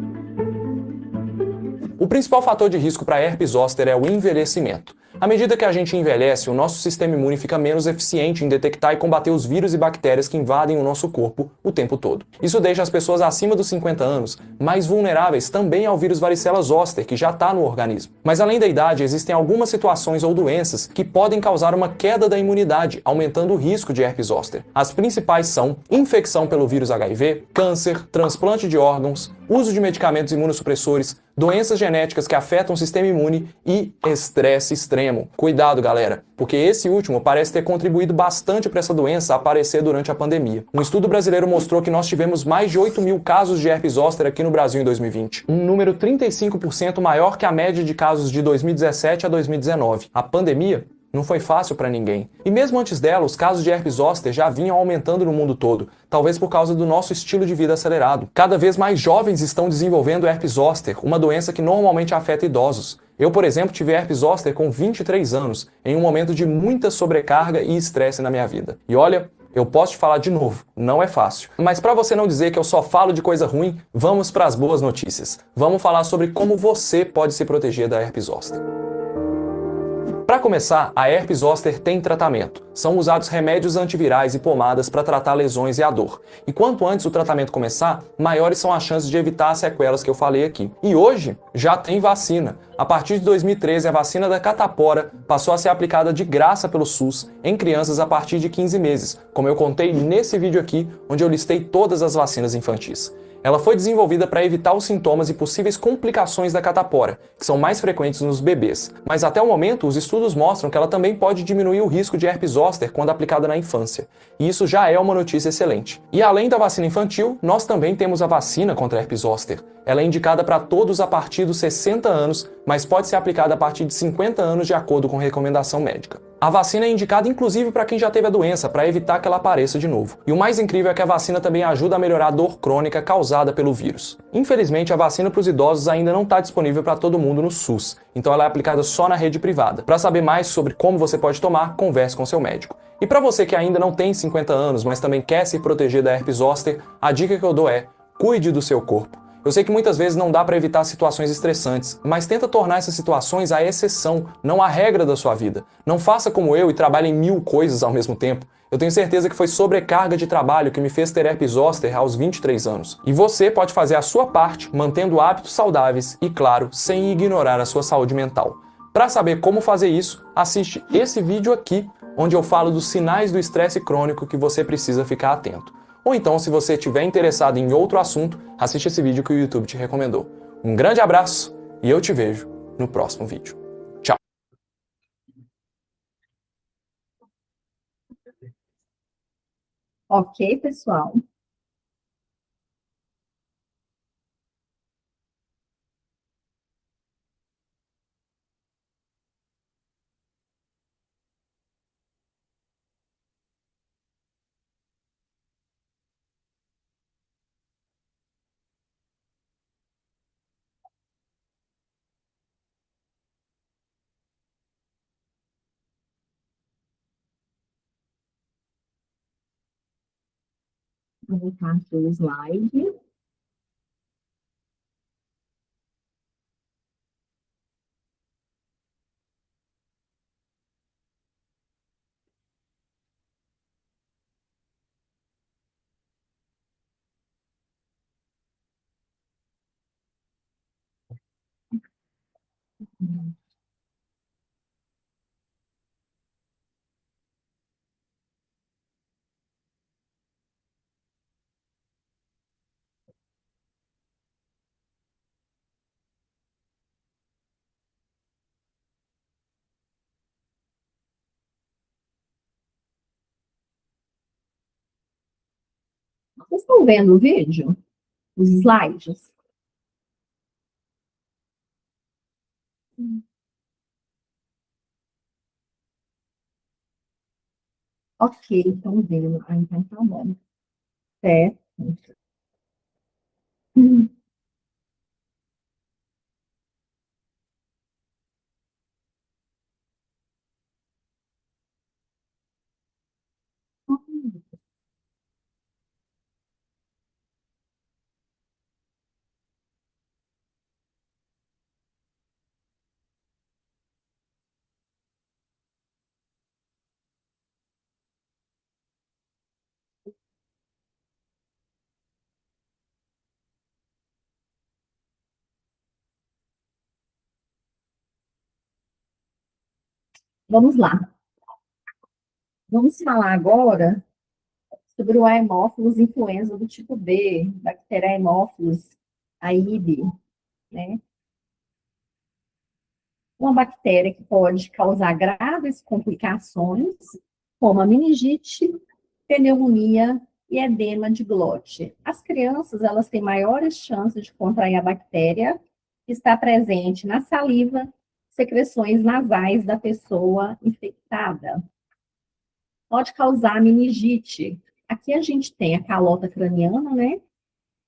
O principal fator de risco para herpes zoster é o envelhecimento. À medida que a gente envelhece, o nosso sistema imune fica menos eficiente em detectar e combater os vírus e bactérias que invadem o nosso corpo o tempo todo. Isso deixa as pessoas acima dos 50 anos mais vulneráveis também ao vírus varicela zoster, que já está no organismo. Mas além da idade, existem algumas situações ou doenças que podem causar uma queda da imunidade, aumentando o risco de herpes zoster. As principais são infecção pelo vírus HIV, câncer, transplante de órgãos, uso de medicamentos imunossupressores, doenças genéticas que afetam o sistema imune e estresse extremo. Cuidado, galera, porque esse último parece ter contribuído bastante para essa doença aparecer durante a pandemia. Um estudo brasileiro mostrou que nós tivemos mais de 8 mil casos de herpes zoster aqui no Brasil em 2020, um número 35% maior que a média de casos de 2017 a 2019. A pandemia não foi fácil para ninguém. E mesmo antes dela, os casos de herpes zoster já vinham aumentando no mundo todo, talvez por causa do nosso estilo de vida acelerado. Cada vez mais jovens estão desenvolvendo herpes zoster, uma doença que normalmente afeta idosos. Eu, por exemplo, tive herpes zoster com 23 anos, em um momento de muita sobrecarga e estresse na minha vida. E olha, eu posso te falar de novo, não é fácil. Mas para você não dizer que eu só falo de coisa ruim, vamos para as boas notícias. Vamos falar sobre como você pode se proteger da herpes zoster. Para começar, a herpes zoster tem tratamento. São usados remédios antivirais e pomadas para tratar lesões e a dor. E quanto antes o tratamento começar, maiores são as chances de evitar as sequelas que eu falei aqui. E hoje já tem vacina. A partir de 2013, a vacina da catapora passou a ser aplicada de graça pelo SUS em crianças a partir de 15 meses, como eu contei nesse vídeo aqui, onde eu listei todas as vacinas infantis. Ela foi desenvolvida para evitar os sintomas e possíveis complicações da catapora, que são mais frequentes nos bebês. Mas até o momento, os estudos mostram que ela também pode diminuir o risco de herpes zoster quando aplicada na infância. E isso já é uma notícia excelente. E além da vacina infantil, nós também temos a vacina contra herpes zoster. Ela é indicada para todos a partir dos 60 anos, mas pode ser aplicada a partir de 50 anos de acordo com recomendação médica. A vacina é indicada inclusive para quem já teve a doença, para evitar que ela apareça de novo. E o mais incrível é que a vacina também ajuda a melhorar a dor crônica causada pelo vírus. Infelizmente, a vacina para os idosos ainda não está disponível para todo mundo no SUS, então ela é aplicada só na rede privada. Para saber mais sobre como você pode tomar, converse com seu médico. E para você que ainda não tem 50 anos, mas também quer se proteger da herpes zoster, a dica que eu dou é: cuide do seu corpo. Eu sei que muitas vezes não dá para evitar situações estressantes, mas tenta tornar essas situações a exceção, não a regra da sua vida. Não faça como eu e trabalhe em 1000 coisas ao mesmo tempo. Eu tenho certeza que foi sobrecarga de trabalho que me fez ter herpes zoster aos 23 anos. E você pode fazer a sua parte, mantendo hábitos saudáveis e, claro, sem ignorar a sua saúde mental. Para saber como fazer isso, assiste esse vídeo aqui, onde eu falo dos sinais do estresse crônico que você precisa ficar atento. Ou então, se você estiver interessado em outro assunto, assiste esse vídeo que o YouTube te recomendou. Um grande abraço e eu te vejo no próximo vídeo. Tchau! Ok, pessoal? Vou voltar aqui o slide. Vocês estão vendo o vídeo? Os slides? Ok, estão vendo. Ah, então tá bom. Certo. Vamos lá. Vamos falar agora sobre o Haemophilus influenza do tipo B, Bacteria Haemophilus a IB, né? Uma bactéria que pode causar graves complicações, como a meningite, pneumonia e edema de glote. As crianças, elas têm maiores chances de contrair a bactéria que está presente na saliva, secreções nasais da pessoa infectada. Pode causar meningite. Aqui a gente tem a calota craniana, né?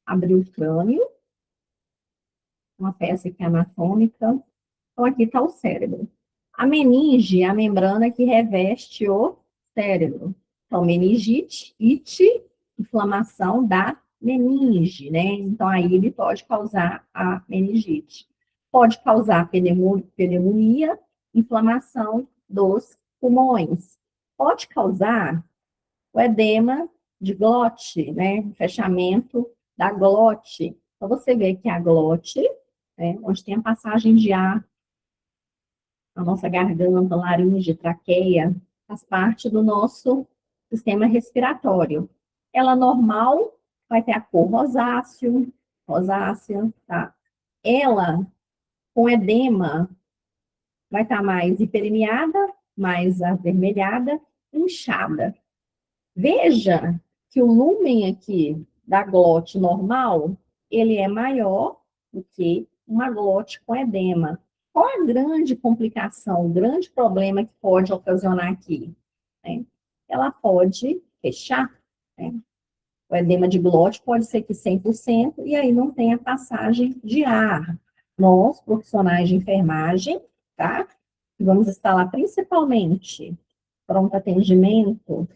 Abrir o crânio, uma peça aqui anatômica. Então, aqui está o cérebro. A meninge é a membrana que reveste o cérebro. Então, meningite, inflamação da meninge, né? Então, aí ele pode causar a meningite. Pode causar pneumonia, inflamação dos pulmões. Pode causar o edema de glote, né? Fechamento da glote. Então, você vê que a glote, né, onde tem a passagem de ar, a nossa garganta, laringe, traqueia, faz parte do nosso sistema respiratório. Ela normal vai ter a cor rosácea, tá? Ela, com edema, vai estar mais hiperemiada, mais avermelhada, inchada. Veja que o lumen aqui da glote normal, ele é maior do que uma glote com edema. Qual é a grande complicação, o grande problema que pode ocasionar aqui? Né? Ela pode fechar, né? O edema de glote pode ser que 100%, e aí não tem a passagem de ar. Nós, profissionais de enfermagem, tá? Vamos estar lá principalmente pronto atendimento,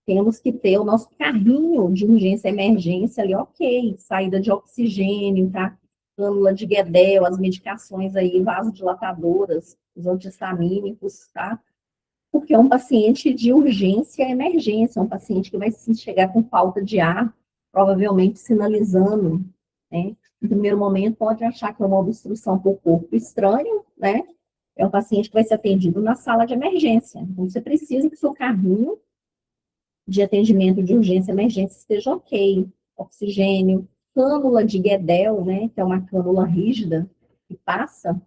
temos que ter o nosso carrinho de urgência e emergência ali, ok, saída de oxigênio, tá? Cânula de Guedel, as medicações aí, vasodilatadoras, os antistamínicos, tá? Porque é um paciente de urgência e emergência, é um paciente que vai chegar com falta de ar, provavelmente sinalizando, né? No primeiro momento pode achar que é uma obstrução por corpo estranho, né? É um paciente que vai ser atendido na sala de emergência. Então, você precisa que o seu carrinho de atendimento de urgência e emergência esteja ok. Oxigênio, cânula de Guedel, né, que é uma cânula rígida que passa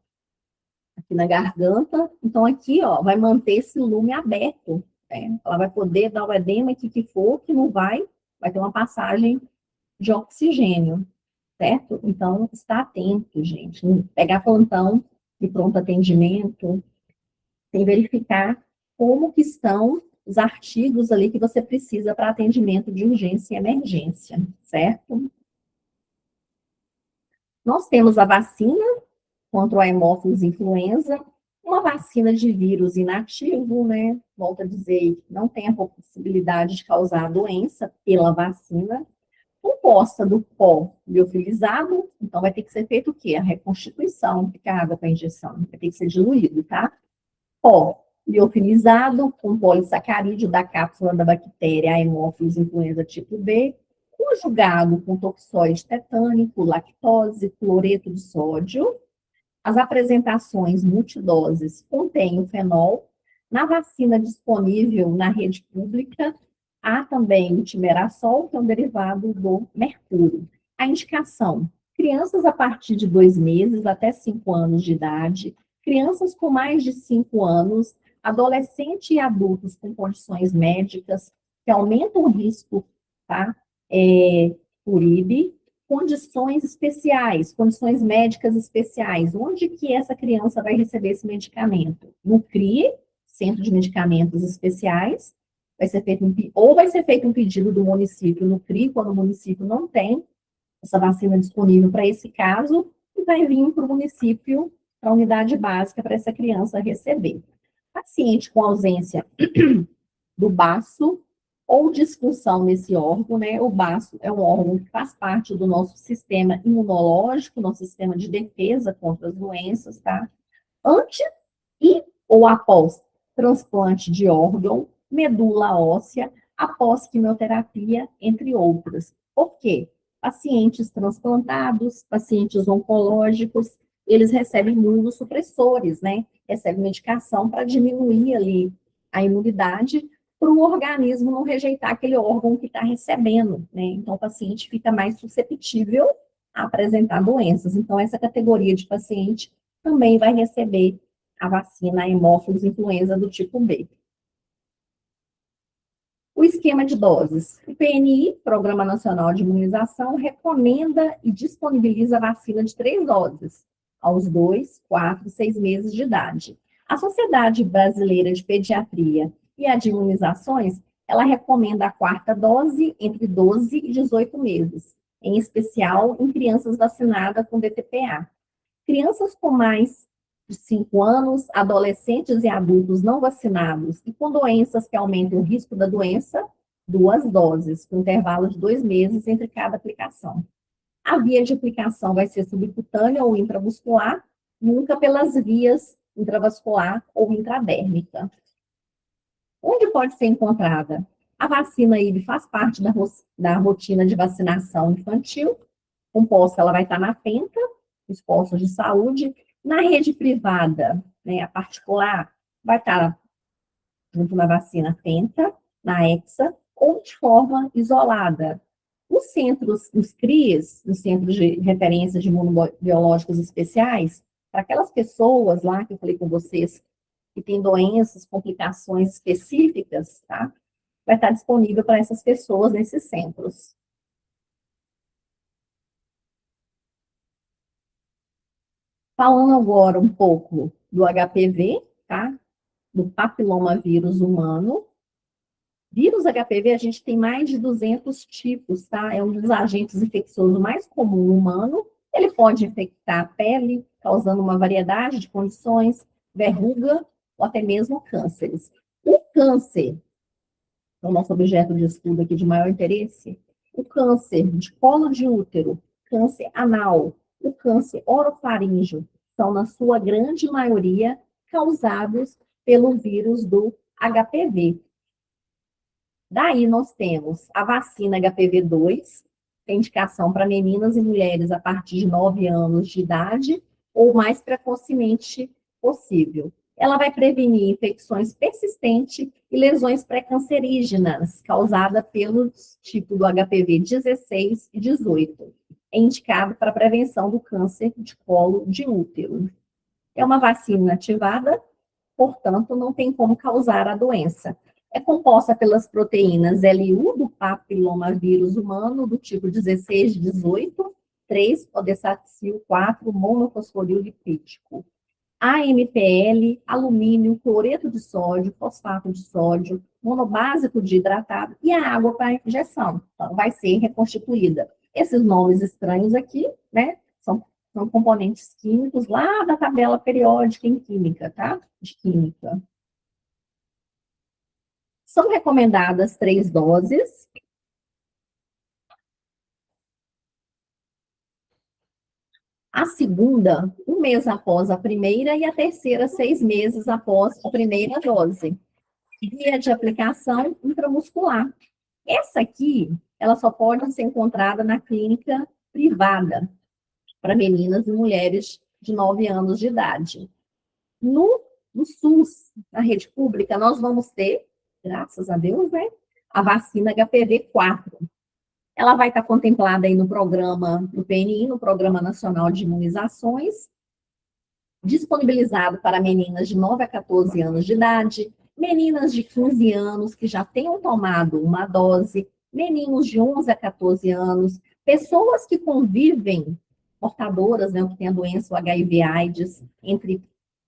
aqui na garganta. Então, aqui, ó, vai manter esse lume aberto. Né? Ela vai poder dar o edema que for, que não vai ter uma passagem de oxigênio, certo? Então, está atento, gente. Pegar plantão de pronto atendimento, tem verificar como que estão os artigos ali que você precisa para atendimento de urgência e emergência, certo? Nós temos a vacina contra o hemófilos influenza, uma vacina de vírus inativo, né? Volto a dizer, não tem a possibilidade de causar a doença pela vacina, composta do pó liofilizado, então vai ter que ser feito o quê? A reconstituição, porque a água para injeção vai ter que ser diluído, tá? Pó liofilizado com polissacarídeo da cápsula da bactéria Haemophilus influenza tipo B, conjugado com toxoide tetânico, lactose, cloreto de sódio. As apresentações multidoses contêm o fenol. Na vacina disponível na rede pública, há também o timerassol, que é um derivado do mercúrio. A indicação: crianças a partir de 2 meses até 5 anos de idade, crianças com mais de 5 anos, adolescentes e adultos com condições médicas que aumentam o risco, tá? Por IB, condições especiais, condições médicas especiais. Onde que essa criança vai receber esse medicamento? No CRI, Centro de Medicamentos Especiais, vai ser feito vai ser feito um pedido do município no CRI, quando o município não tem essa vacina disponível para esse caso, e vai vir para o município, para a unidade básica, para essa criança receber. Paciente com ausência do baço ou disfunção nesse órgão, né? O baço é um órgão que faz parte do nosso sistema imunológico, nosso sistema de defesa contra as doenças, tá? Antes ou após transplante de órgão, medula óssea, após quimioterapia, entre outras. Por quê? Pacientes transplantados, pacientes oncológicos, eles recebem imunossupressores, né? Recebem medicação para diminuir ali a imunidade, para o organismo não rejeitar aquele órgão que está recebendo, né? Então, o paciente fica mais susceptível a apresentar doenças. Então, essa categoria de paciente também vai receber a vacina hemófilos influenza do tipo B. O esquema de doses. O PNI, Programa Nacional de Imunização, recomenda e disponibiliza a vacina de 3 doses, aos 2, 4 e 6 meses de idade. A Sociedade Brasileira de Pediatria e a de Imunizações, ela recomenda a 4ª dose entre 12 e 18 meses, em especial em crianças vacinadas com DTPA. Crianças com mais de 5 anos, adolescentes e adultos não vacinados e com doenças que aumentem o risco da doença, 2 doses, com intervalo de 2 meses entre cada aplicação. A via de aplicação vai ser subcutânea ou intramuscular, nunca pelas vias intravascular ou intradérmica. Onde pode ser encontrada? A vacina IB faz parte da rotina de vacinação infantil, composta, ela vai estar na PENTA, nos postos de saúde. Na rede privada, né, a particular, vai estar junto na vacina PENTA, na Hexa, ou de forma isolada. Os centros, os CRIs, os Centros de Referência de Imunobiológicos Especiais, para aquelas pessoas lá que eu falei com vocês, que têm doenças, complicações específicas, tá? Vai estar disponível para essas pessoas nesses centros. Falando agora um pouco do HPV, tá? Do papilomavírus humano. Vírus HPV, a gente tem mais de 200 tipos, tá? É um dos agentes infecciosos mais comum no humano. Ele pode infectar a pele, causando uma variedade de condições, verruga ou até mesmo cânceres. O câncer, é o nosso objeto de estudo aqui de maior interesse, o câncer de colo de útero, câncer anal, o câncer orofaríngeo, são, na sua grande maioria, causados pelo vírus do HPV. Daí nós temos a vacina HPV-2, tem indicação para meninas e mulheres a partir de 9 anos de idade, ou mais precocemente possível. Ela vai prevenir infecções persistentes e lesões pré-cancerígenas, causadas pelos tipos do HPV 16 e 18. É indicado para prevenção do câncer de colo de útero. É uma vacina inativada, portanto, não tem como causar a doença. É composta pelas proteínas LU do papilomavírus humano, do tipo 16 e 18, 3-odessacil 4, monofosforil lipídico. AMPL, alumínio, cloreto de sódio, fosfato de sódio, monobásico de hidratado e a água para injeção. Então, vai ser reconstituída. Esses nomes estranhos aqui, né, são componentes químicos lá da tabela periódica em química, tá? De química. São recomendadas 3 doses. A segunda, 1 mês após a primeira, e a terceira, 6 meses após a primeira dose. Via de aplicação intramuscular. Essa aqui, ela só pode ser encontrada na clínica privada, para meninas e mulheres de 9 anos de idade. No SUS, na rede pública, nós vamos ter, graças a Deus, né, a vacina HPV-4. Ela vai estar contemplada aí no programa do PNI, no Programa Nacional de Imunizações, disponibilizado para meninas de 9 a 14 anos de idade, meninas de 15 anos que já tenham tomado uma dose, meninos de 11 a 14 anos, pessoas que convivem, portadoras, né, que têm a doença, o HIV/AIDS, entre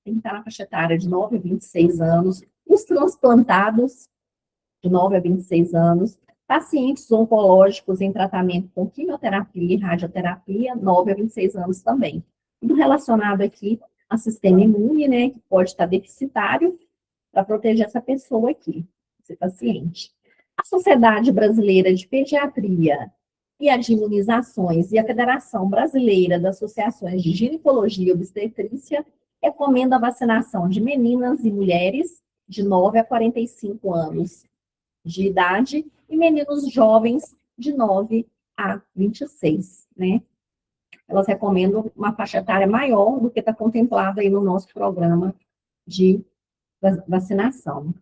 tem que estar na faixa etária de 9 a 26 anos, os transplantados de 9 a 26 anos, pacientes oncológicos em tratamento com quimioterapia e radioterapia, 9 a 26 anos também. Tudo relacionado aqui ao sistema imune, né, que pode estar deficitário, para proteger essa pessoa aqui, esse paciente. A Sociedade Brasileira de Pediatria e a de Imunizações e a Federação Brasileira das Associações de Ginecologia e Obstetrícia recomenda a vacinação de meninas e mulheres de 9 a 45 anos de idade e meninos jovens de 9 a 26, né? Elas recomendam uma faixa etária maior do que está contemplado aí no nosso programa de vacinação.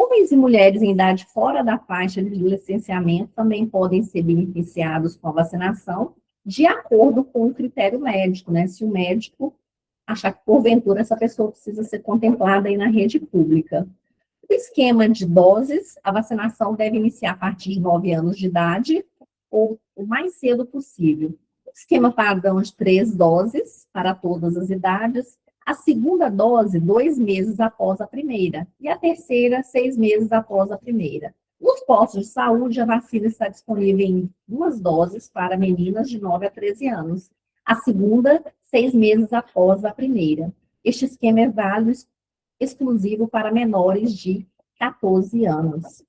Homens e mulheres em idade fora da faixa de licenciamento também podem ser beneficiados com a vacinação, de acordo com o critério médico, né? Se o médico achar que, porventura, essa pessoa precisa ser contemplada aí na rede pública. O esquema de doses, a vacinação deve iniciar a partir de 9 anos de idade, ou o mais cedo possível. O esquema padrão de 3 doses para todas as idades, a segunda dose, 2 meses após a primeira, e a terceira, 6 meses após a primeira. Nos postos de saúde, a vacina está disponível em 2 doses para meninas de 9 a 13 anos. A segunda, 6 meses após a primeira. Este esquema é válido exclusivo para menores de 14 anos.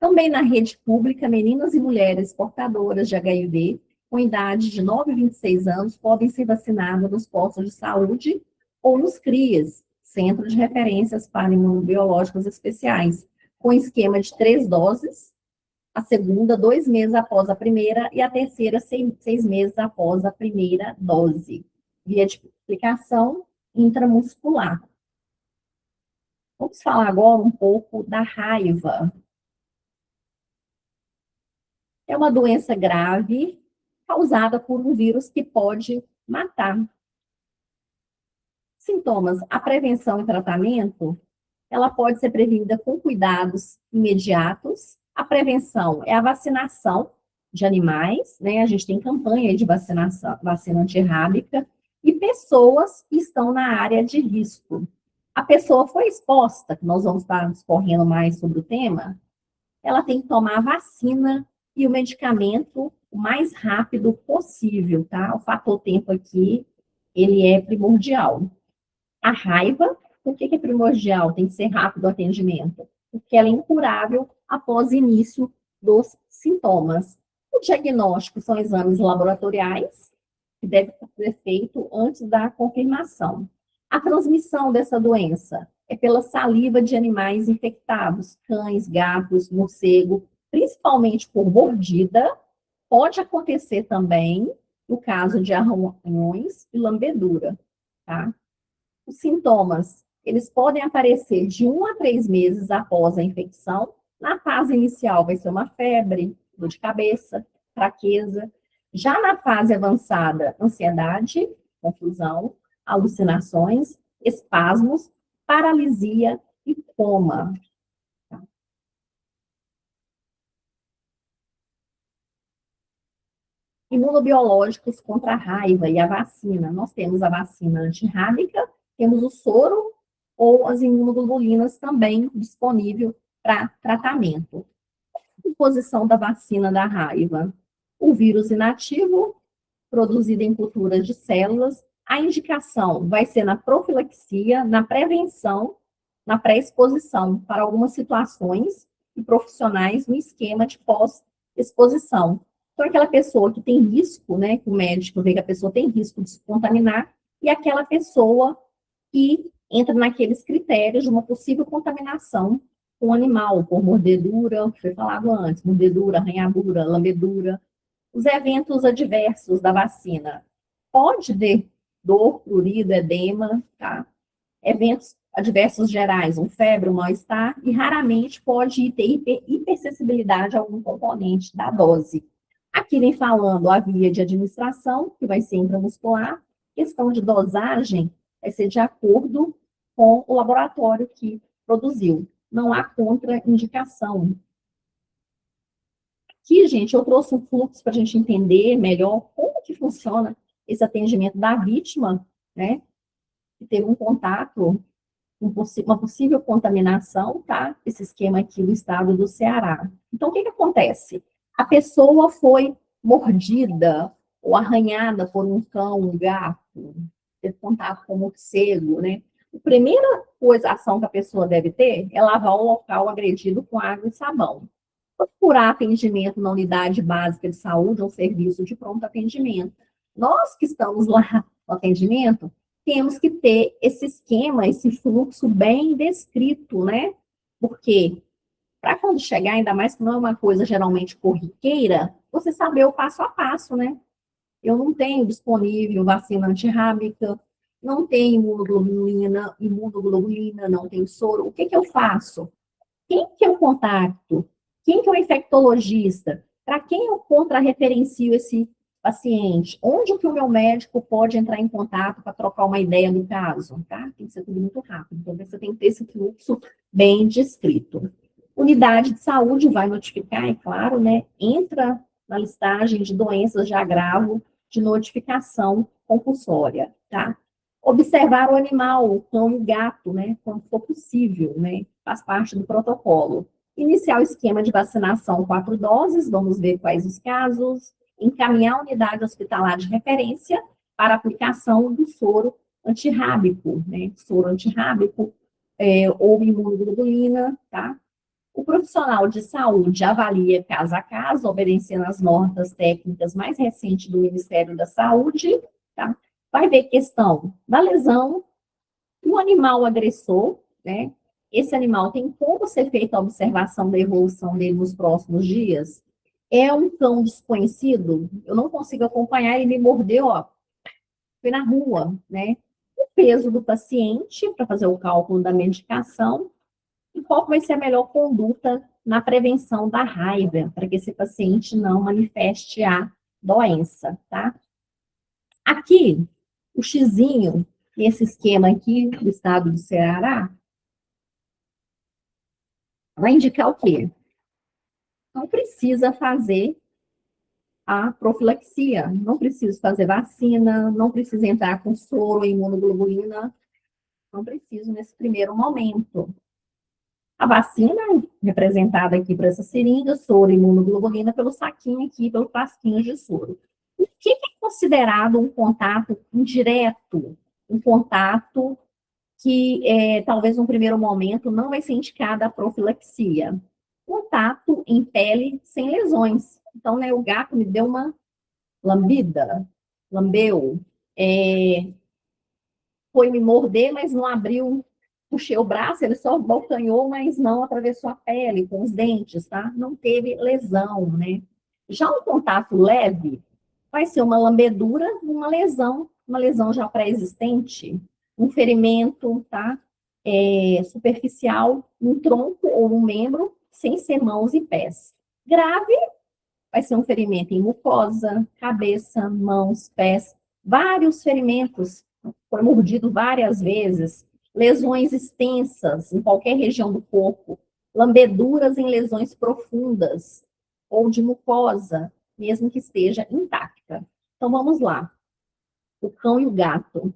Também na rede pública, meninas e mulheres portadoras de HIV com idade de 9 a 26 anos podem ser vacinadas nos postos de saúde ou nos CRIAs, Centro de Referências para Imunobiológicos Especiais, com esquema de 3 doses, a segunda 2 meses após a primeira e a terceira 6 meses após a primeira dose, via de aplicação intramuscular. Vamos falar agora um pouco da raiva. É uma doença grave causada por um vírus que pode matar. Sintomas: a prevenção e tratamento, ela pode ser prevenida com cuidados imediatos. A prevenção é a vacinação de animais, né? A gente tem campanha de vacinação, vacina antirrábica, e pessoas que estão na área de risco. A pessoa foi exposta, nós vamos estar discorrendo mais sobre o tema, ela tem que tomar a vacina e o medicamento o mais rápido possível, tá? O fator tempo aqui, ele é primordial. A raiva, por que é primordial? Tem que ser rápido o atendimento. Porque ela é incurável após o início dos sintomas. O diagnóstico são exames laboratoriais, que devem ser feitos antes da confirmação. A transmissão dessa doença é pela saliva de animais infectados, cães, gatos, morcego, principalmente por mordida. Pode acontecer também no caso de arranhões e lambedura, tá? Os sintomas, eles podem aparecer de 1 a 3 meses após a infecção. Na fase inicial vai ser uma febre, dor de cabeça, fraqueza. Já na fase avançada, ansiedade, confusão, alucinações, espasmos, paralisia e coma. Imunobiológicos contra a raiva e a vacina. Nós temos a vacina antirrábica, temos o soro ou as imunoglobulinas também disponível para tratamento. Composição da vacina da raiva. O vírus inativo, produzido em culturas de células. A indicação vai ser na profilaxia, na prevenção, na pré-exposição para algumas situações e profissionais no esquema de pós-exposição. Então, aquela pessoa que tem risco, né, que o médico vê que a pessoa tem risco de se contaminar, e aquela pessoa que entra naqueles critérios de uma possível contaminação com o animal, por mordedura, que foi falado antes, mordedura, arranhadura, lambedura. Os eventos adversos da vacina. Pode ter dor, prurido, edema, tá? Eventos adversos gerais, febre, mal-estar, e raramente pode ter hipersensibilidade a algum componente da dose. Aqui vem falando a via de administração, que vai ser intramuscular. Questão de dosagem vai ser de acordo com o laboratório que produziu. Não há contraindicação. Aqui, gente, eu trouxe um fluxo para a gente entender melhor como que funciona esse atendimento da vítima, né? Que teve um contato, uma possível contaminação, tá? Esse esquema aqui do estado do Ceará. Então, o que acontece? A pessoa foi mordida ou arranhada por um cão, um gato, teve contato com um morcego, né? A primeira ação que a pessoa deve ter é lavar o local agredido com água e sabão. Procurar atendimento na unidade básica de saúde ou serviço de pronto atendimento. Nós que estamos lá no atendimento, temos que ter esse esquema, esse fluxo bem descrito, né? Porque para quando chegar, ainda mais que não é uma coisa geralmente corriqueira, você saber o passo a passo, né? Eu não tenho disponível vacina antirrábica, não tem imunoglobulina, não tem soro, o que que eu faço? Quem que eu contacto? Quem que é o infectologista? Para quem eu contra-referencio esse paciente? Onde que o meu médico pode entrar em contato para trocar uma ideia do caso? Tá? Tem que ser tudo muito rápido. Então, você tem que ter esse fluxo bem descrito. Unidade de saúde vai notificar, é claro, né? Entra na listagem de doenças de agravo de notificação compulsória, tá? Observar o animal, o cão e o gato, né? Quando for possível, né? Faz parte do protocolo. Iniciar o esquema de vacinação 4 doses, vamos ver quais os casos. Encaminhar a unidade hospitalar de referência para aplicação do soro antirrábico, né? Soro antirrábico ou imunoglobulina, tá? O profissional de saúde avalia caso a caso, obedecendo as normas técnicas mais recentes do Ministério da Saúde, tá? Vai ver questão da lesão, o animal agressor, né? Esse animal tem como ser feita a observação da evolução dele nos próximos dias? É um cão desconhecido? Eu não consigo acompanhar, ele me mordeu, ó, foi na rua, né? O peso do paciente, para fazer o cálculo da medicação, e qual vai ser a melhor conduta na prevenção da raiva, para que esse paciente não manifeste a doença, tá? Aqui, o xizinho, esse esquema aqui do estado do Ceará, vai indicar o quê? Não precisa fazer a profilaxia, não precisa fazer vacina, não precisa entrar com soro ou imunoglobulina, não preciso nesse primeiro momento. A vacina, representada aqui por essa seringa, soro e imunoglobulina, pelo saquinho aqui, pelo frasquinho de soro. O que é considerado um contato indireto? Um contato que, talvez, no primeiro momento, não vai ser indicada a profilaxia. Contato em pele sem lesões. Então, né, o gato me deu uma lambida, lambeu, foi me morder, mas não abriu, puxei o braço, ele só bocanhou, mas não atravessou a pele com os dentes, tá? Não teve lesão, né? Já um contato leve vai ser uma lambedura, uma lesão já pré-existente, um ferimento, tá? Superficial, um tronco ou um membro, sem ser mãos e pés. Grave vai ser um ferimento em mucosa, cabeça, mãos, pés, vários ferimentos, foi mordido várias vezes, lesões extensas em qualquer região do corpo, lambeduras em lesões profundas ou de mucosa, mesmo que esteja intacta. Então, vamos lá. O cão e o gato.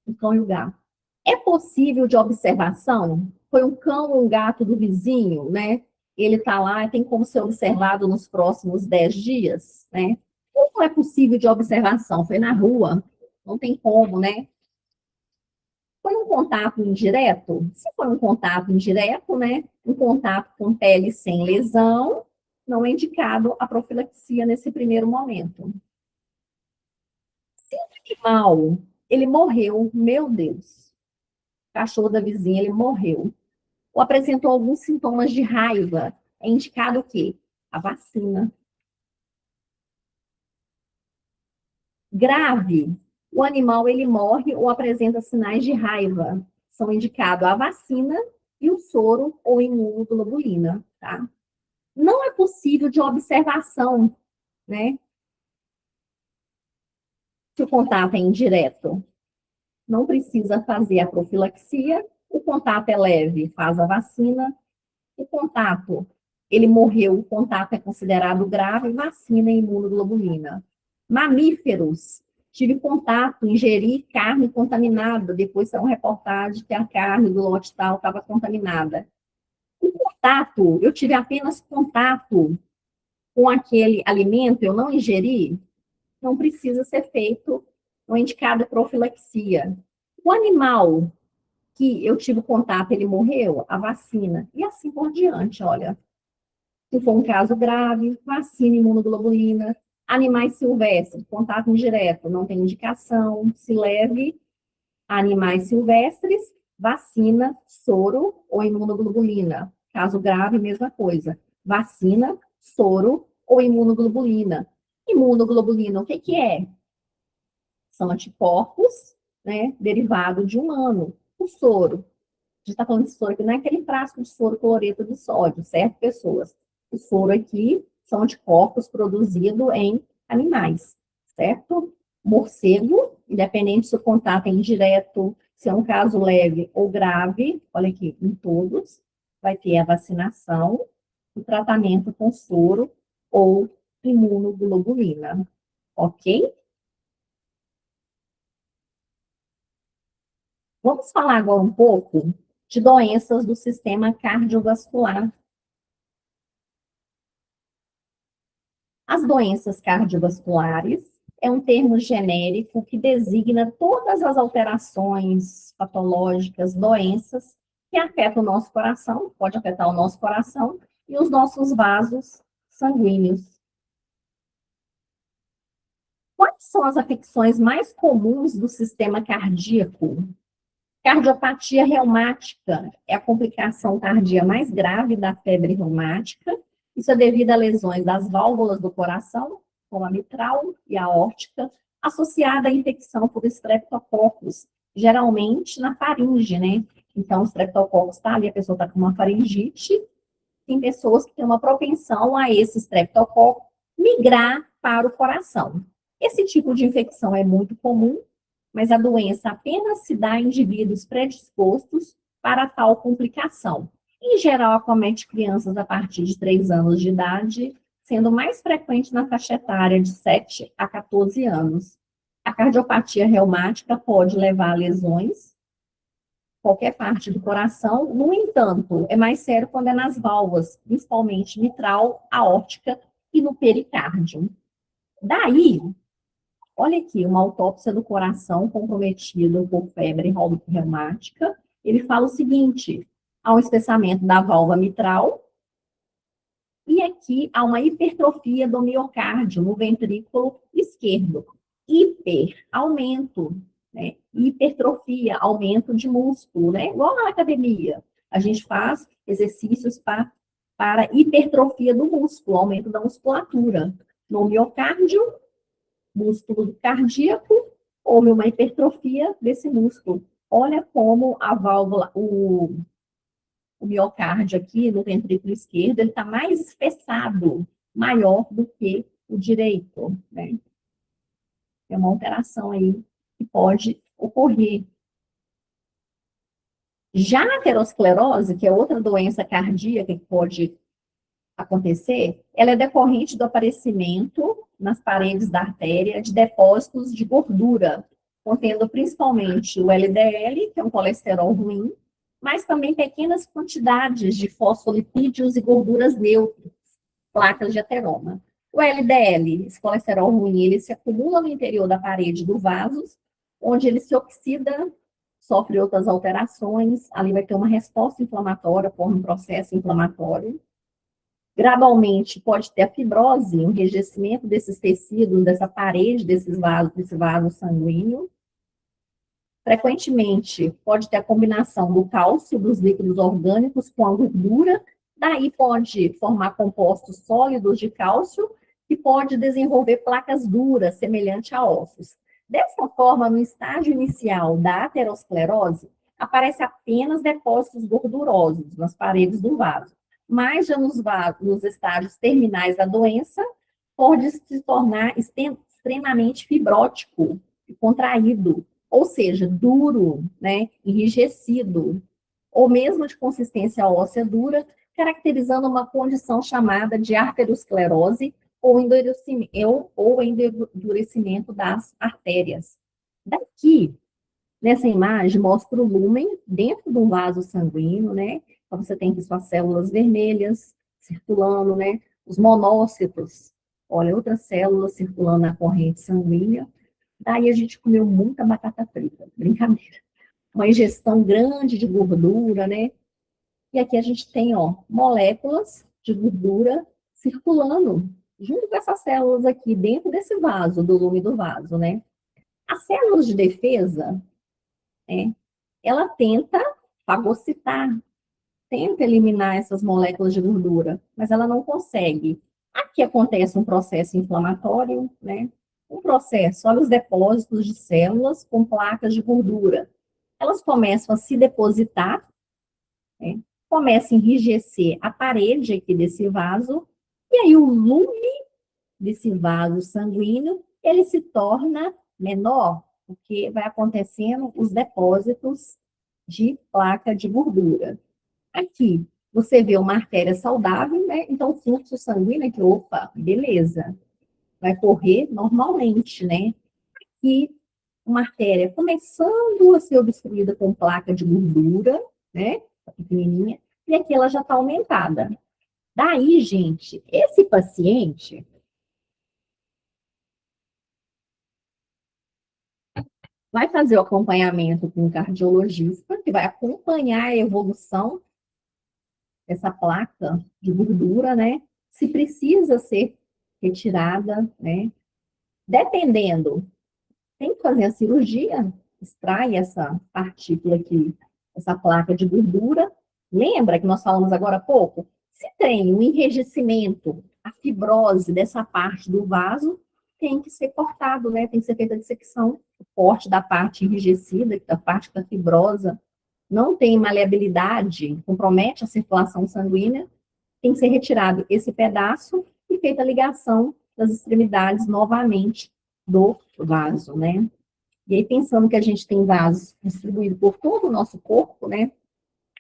O cão e o gato. É possível de observação? Foi um cão ou um gato do vizinho, né? Ele está lá, tem como ser observado nos próximos 10 dias, né? Ou não é possível de observação? Foi na rua, não tem como, né? Foi um contato indireto? Se foi um contato indireto, né? Um contato com pele sem lesão, não é indicado a profilaxia nesse primeiro momento. Se o animal, ele morreu, meu Deus, o cachorro da vizinha, ele morreu, ou apresentou alguns sintomas de raiva, é indicado o quê? A vacina. Grave, o animal ele morre ou apresenta sinais de raiva, são indicados a vacina e o soro ou imunoglobulina, tá? Não é possível de observação, né? Se o contato é indireto, não precisa fazer a profilaxia, o contato é leve, faz a vacina, o contato, ele morreu, o contato é considerado grave, vacina e imunoglobulina. Mamíferos, tive contato, ingeri carne contaminada, depois saiu uma reportagem que a carne do lote tal estava contaminada. O contato, eu tive apenas contato com aquele alimento, eu não ingeri, não precisa ser feito ou indicada profilaxia. O animal que eu tive contato, ele morreu, a vacina, e assim por diante, olha. Se for um caso grave, vacina, imunoglobulina. Animais silvestres, contato indireto, não tem indicação. Se leve animais silvestres, vacina, soro ou imunoglobulina. Caso grave, mesma coisa. Vacina, soro ou imunoglobulina. Imunoglobulina, o que é? São anticorpos, né, derivado de humano, o soro. A gente está falando de soro aqui, não é aquele frasco de soro cloreto de sódio, certo, pessoas? O soro aqui são anticorpos produzidos em animais, certo? Morcego, independente se o contato é indireto, se é um caso leve ou grave, olha aqui, em todos, vai ter a vacinação, o tratamento com soro ou imunoglobulina, ok? Vamos falar agora um pouco de doenças do sistema cardiovascular. As doenças cardiovasculares é um termo genérico que designa todas as alterações patológicas, doenças que afetam o nosso coração, pode afetar o nosso coração e os nossos vasos sanguíneos. Quais são as afecções mais comuns do sistema cardíaco? Cardiopatia reumática é a complicação cardíaca mais grave da febre reumática. Isso é devido a lesões das válvulas do coração, como a mitral e a aórtica, associada à infecção por streptococcus, geralmente na faringe, né? Então, o streptococcus está ali, a pessoa está com uma faringite, tem pessoas que têm uma propensão a esse streptococcus migrar para o coração. Esse tipo de infecção é muito comum, mas a doença apenas se dá em indivíduos predispostos para tal complicação. Em geral, acomete crianças a partir de 3 anos de idade, sendo mais frequente na faixa etária de 7 a 14 anos. A cardiopatia reumática pode levar a lesões, qualquer parte do coração, no entanto, é mais sério quando é nas válvulas, principalmente mitral, aórtica e no pericárdio. Daí, olha aqui, uma autópsia do coração comprometido por febre reumática. Ele fala o seguinte: há um espessamento da válvula mitral e aqui há uma hipertrofia do miocárdio no ventrículo esquerdo. Aumento, né? Hipertrofia, aumento de músculo, né? Igual na academia. A gente faz exercícios para hipertrofia do músculo, aumento da musculatura. No miocárdio, músculo cardíaco, houve uma hipertrofia desse músculo. Olha como a válvula, o miocárdio aqui no ventrículo esquerdo, ele está mais espessado, maior do que o direito, né? É uma alteração aí que pode ocorrer. Já a aterosclerose, que é outra doença cardíaca que pode acontecer, ela é decorrente do aparecimento nas paredes da artéria de depósitos de gordura, contendo principalmente o LDL, que é um colesterol ruim, mas também pequenas quantidades de fosfolipídios e gorduras neutras, placas de ateroma. O LDL, esse colesterol ruim, ele se acumula no interior da parede do vaso, onde ele se oxida, sofre outras alterações, ali vai ter uma resposta inflamatória por um processo inflamatório. Gradualmente, pode ter a fibrose, o enrijecimento desses tecidos, dessa parede, desse vaso sanguíneo. Frequentemente, pode ter a combinação do cálcio dos líquidos orgânicos com a gordura, daí pode formar compostos sólidos de cálcio e pode desenvolver placas duras, semelhante a ossos. Dessa forma, no estágio inicial da aterosclerose, aparece apenas depósitos gordurosos nas paredes do vaso. Mas já nos estágios terminais da doença, pode se tornar extremamente fibrótico e contraído, ou seja, duro, né, enrijecido, ou mesmo de consistência óssea dura, caracterizando uma condição chamada de arteriosclerose ou endurecimento das artérias. Daqui, nessa imagem, mostra o lúmen dentro de um vaso sanguíneo, né? Então, você tem aqui suas células vermelhas circulando, né? Os monócitos, olha, outras células circulando na corrente sanguínea. Daí a gente comeu muita batata frita, brincadeira. Uma ingestão grande de gordura, né? E aqui a gente tem, ó, moléculas de gordura circulando junto com essas células aqui dentro desse vaso, do lume do vaso, né? As células de defesa, né, ela tenta fagocitar, tenta eliminar essas moléculas de gordura, mas ela não consegue. Aqui acontece um processo inflamatório, né? um processo, olha os depósitos de células com placas de gordura. Elas começam a se depositar, né? Começa a enrijecer a parede aqui desse vaso, e aí o lume desse vaso sanguíneo, ele se torna menor, porque vai acontecendo os depósitos de placa de gordura. Aqui, você vê uma artéria saudável, né? Então, o fluxo sanguíneo aqui, opa, beleza, vai correr normalmente, né? E uma artéria começando a ser obstruída com placa de gordura, né? Pequenininha, e aqui ela já está aumentada. Daí, gente, esse paciente vai fazer o acompanhamento com o cardiologista, que vai acompanhar a evolução dessa placa de gordura, né? Se precisa ser retirada, né? Dependendo, tem que fazer a cirurgia, extrai essa partícula aqui, essa placa de gordura. Lembra que nós falamos agora há pouco? Se tem um enrijecimento, a fibrose dessa parte do vaso, tem que ser cortado, né? Tem que ser feita a dissecção, o corte da parte enrijecida, da parte da fibrosa, não tem maleabilidade, compromete a circulação sanguínea, tem que ser retirado esse pedaço e feita a ligação das extremidades novamente do vaso, né? E aí, pensando que a gente tem vasos distribuídos por todo o nosso corpo, né?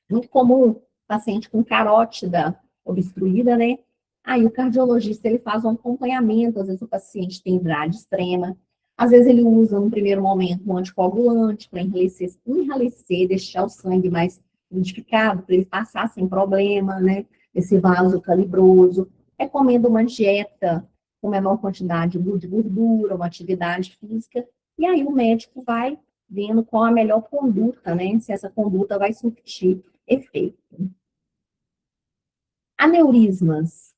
Muito comum, paciente com carótida obstruída, né? Aí o cardiologista, ele faz um acompanhamento, às vezes o paciente tem idade extrema, às vezes ele usa, no primeiro momento, um anticoagulante para enralecer, deixar o sangue mais fluidificado, para ele passar sem problema, né? Esse vaso calibroso. Recomenda uma dieta com menor quantidade de gordura, uma atividade física, e aí o médico vai vendo qual a melhor conduta, né? Se essa conduta vai surtir efeito. Aneurismas.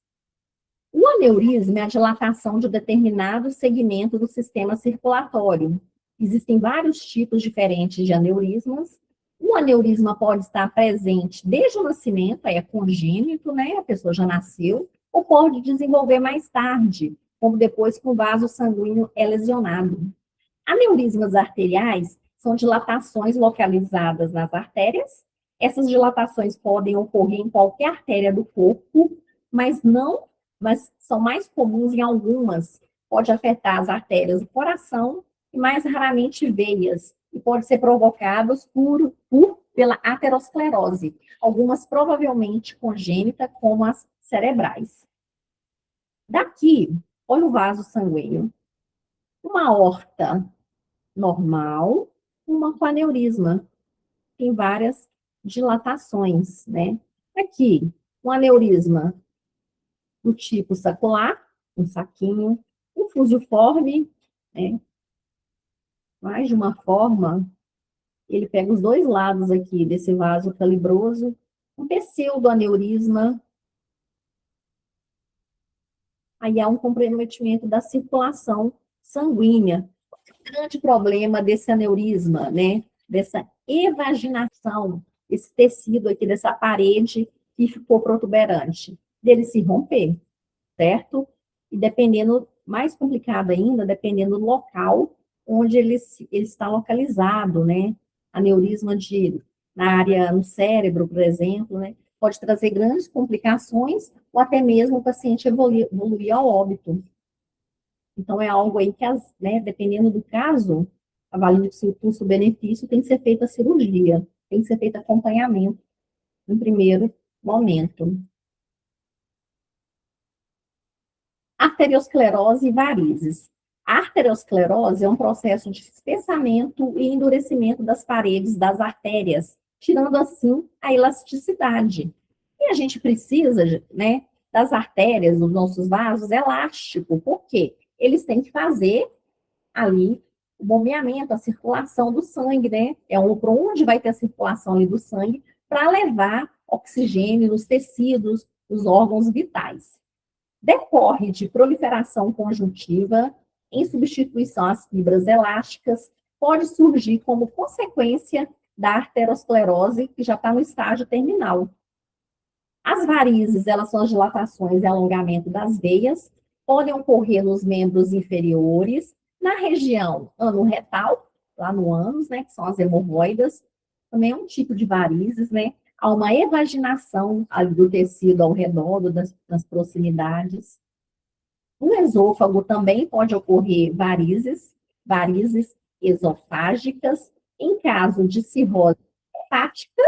O aneurisma é a dilatação de um determinado segmento do sistema circulatório. Existem vários tipos diferentes de aneurismas. O aneurisma pode estar presente desde o nascimento, aí é congênito, né? A pessoa já nasceu, ou pode desenvolver mais tarde, como depois que o vaso sanguíneo é lesionado. Aneurismas arteriais são dilatações localizadas nas artérias. Essas dilatações podem ocorrer em qualquer artéria do corpo, mas são mais comuns em algumas. Pode afetar as artérias do coração e mais raramente veias, e pode ser provocados pela aterosclerose, algumas provavelmente congênita, como as cerebrais. Daqui, olha o vaso sanguíneo. Uma aorta normal, uma com aneurisma. Tem várias dilatações, né? Aqui, um aneurisma do tipo sacular, um saquinho, um fusiforme, né? Mais de uma forma, ele pega os dois lados aqui desse vaso calibroso, um pseudoaneurisma. Aí há um comprometimento da circulação sanguínea. O grande problema desse aneurisma, né? Dessa evaginação, esse tecido aqui dessa parede que ficou protuberante, dele se romper, certo? E dependendo, mais complicado ainda, dependendo do local onde ele está localizado, né? Aneurisma na área, no cérebro, por exemplo, né? Pode trazer grandes complicações ou até mesmo o paciente evoluir ao óbito. Então, é algo aí que, né, dependendo do caso, avaliando-se o custo-benefício, tem que ser feita a cirurgia, tem que ser feito acompanhamento no primeiro momento. Arteriosclerose e varizes. A arteriosclerose é um processo de espessamento e endurecimento das paredes das artérias, tirando assim a elasticidade. E a gente precisa, né, das artérias, dos nossos vasos, elástico. Por quê? Eles têm que fazer ali o bombeamento, a circulação do sangue, né? Para onde vai ter a circulação ali do sangue para levar oxigênio nos tecidos, nos órgãos vitais. Decorre de proliferação conjuntiva, em substituição às fibras elásticas, pode surgir como consequência da arteriosclerose, que já está no estágio terminal. As varizes, elas são as dilatações e alongamento das veias, podem ocorrer nos membros inferiores, Na região anorretal, lá no ânus, né, que são as hemorroidas, também é um tipo de varizes, né? Há uma evaginação ali do tecido ao redor, das proximidades. No esôfago também pode ocorrer varizes esofágicas, em caso de cirrose hepática,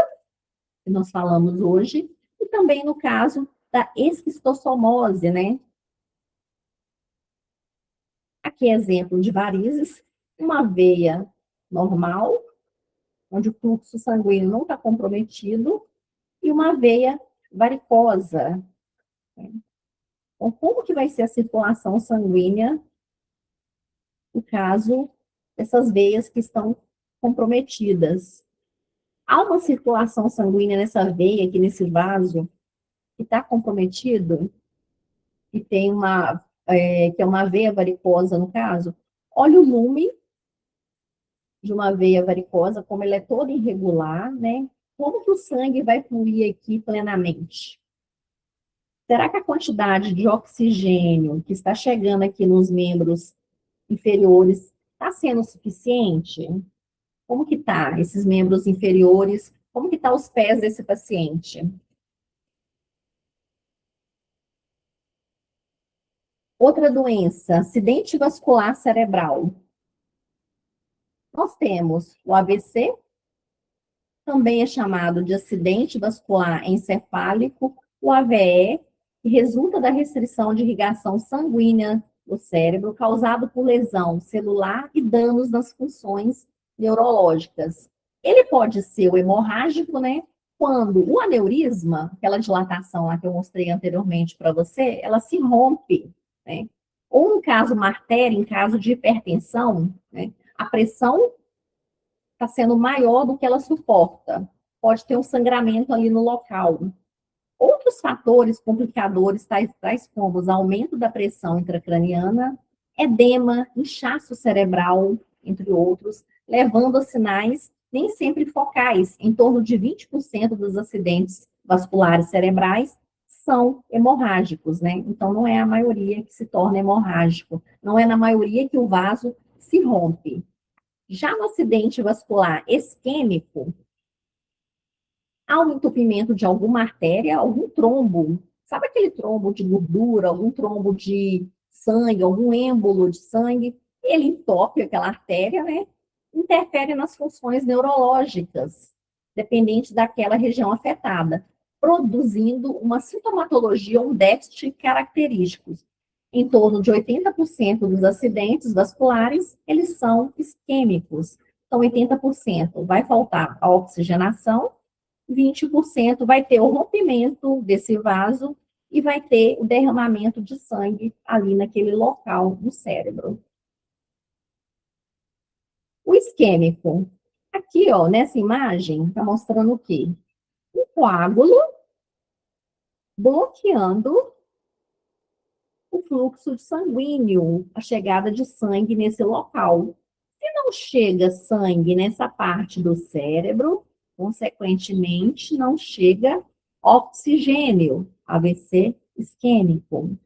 que nós falamos hoje, e também no caso da esquistossomose, né? Aqui é exemplo de varizes, uma veia normal, onde o fluxo sanguíneo não está comprometido, e uma veia varicosa. Então, como que vai ser a circulação sanguínea no caso dessas veias que estão comprometidas? Há uma circulação sanguínea nessa veia, aqui nesse vaso, que está comprometido, e tem que é uma veia varicosa, no caso. Olha o lume de uma veia varicosa, como ela é toda irregular, né? Como que o sangue vai fluir aqui plenamente? Será que a quantidade de oxigênio que está chegando aqui nos membros inferiores está sendo suficiente? Como que tá esses membros inferiores? Como que tá os pés desse paciente? Outra doença, acidente vascular cerebral. Nós temos o AVC, também é chamado de acidente vascular encefálico, o AVE, que resulta da restrição de irrigação sanguínea do cérebro, causado por lesão celular e danos nas funções neurológicas. Ele pode ser o hemorrágico, né? Quando o aneurisma, aquela dilatação lá que eu mostrei anteriormente para você, ela se rompe, né? Ou no caso uma artéria, em caso de hipertensão, né? A pressão está sendo maior do que ela suporta. Pode ter um sangramento ali no local. Outros fatores complicadores, tais como o aumento da pressão intracraniana, edema, inchaço cerebral, entre outros, levando a sinais nem sempre focais. Em torno de 20% dos acidentes vasculares cerebrais são hemorrágicos, né? Então, não é a maioria que se torna hemorrágico. Não é na maioria que o vaso se rompe. Já no acidente vascular isquêmico, há um entupimento de alguma artéria, algum trombo. Sabe aquele trombo de gordura, algum trombo de sangue, algum êmbolo de sangue? Ele entope aquela artéria, né? Interfere nas funções neurológicas, dependente daquela região afetada, produzindo uma sintomatologia ou um déficit característico. Em torno de 80% dos acidentes vasculares, eles são isquêmicos. Então, 80% vai faltar a oxigenação, 20% vai ter o rompimento desse vaso e vai ter o derramamento de sangue ali naquele local do cérebro. O isquêmico. Aqui, ó, nessa imagem, está mostrando o quê? Um coágulo bloqueando o fluxo sanguíneo, a chegada de sangue nesse local. Se não chega sangue nessa parte do cérebro, consequentemente, não chega oxigênio, AVC isquêmico.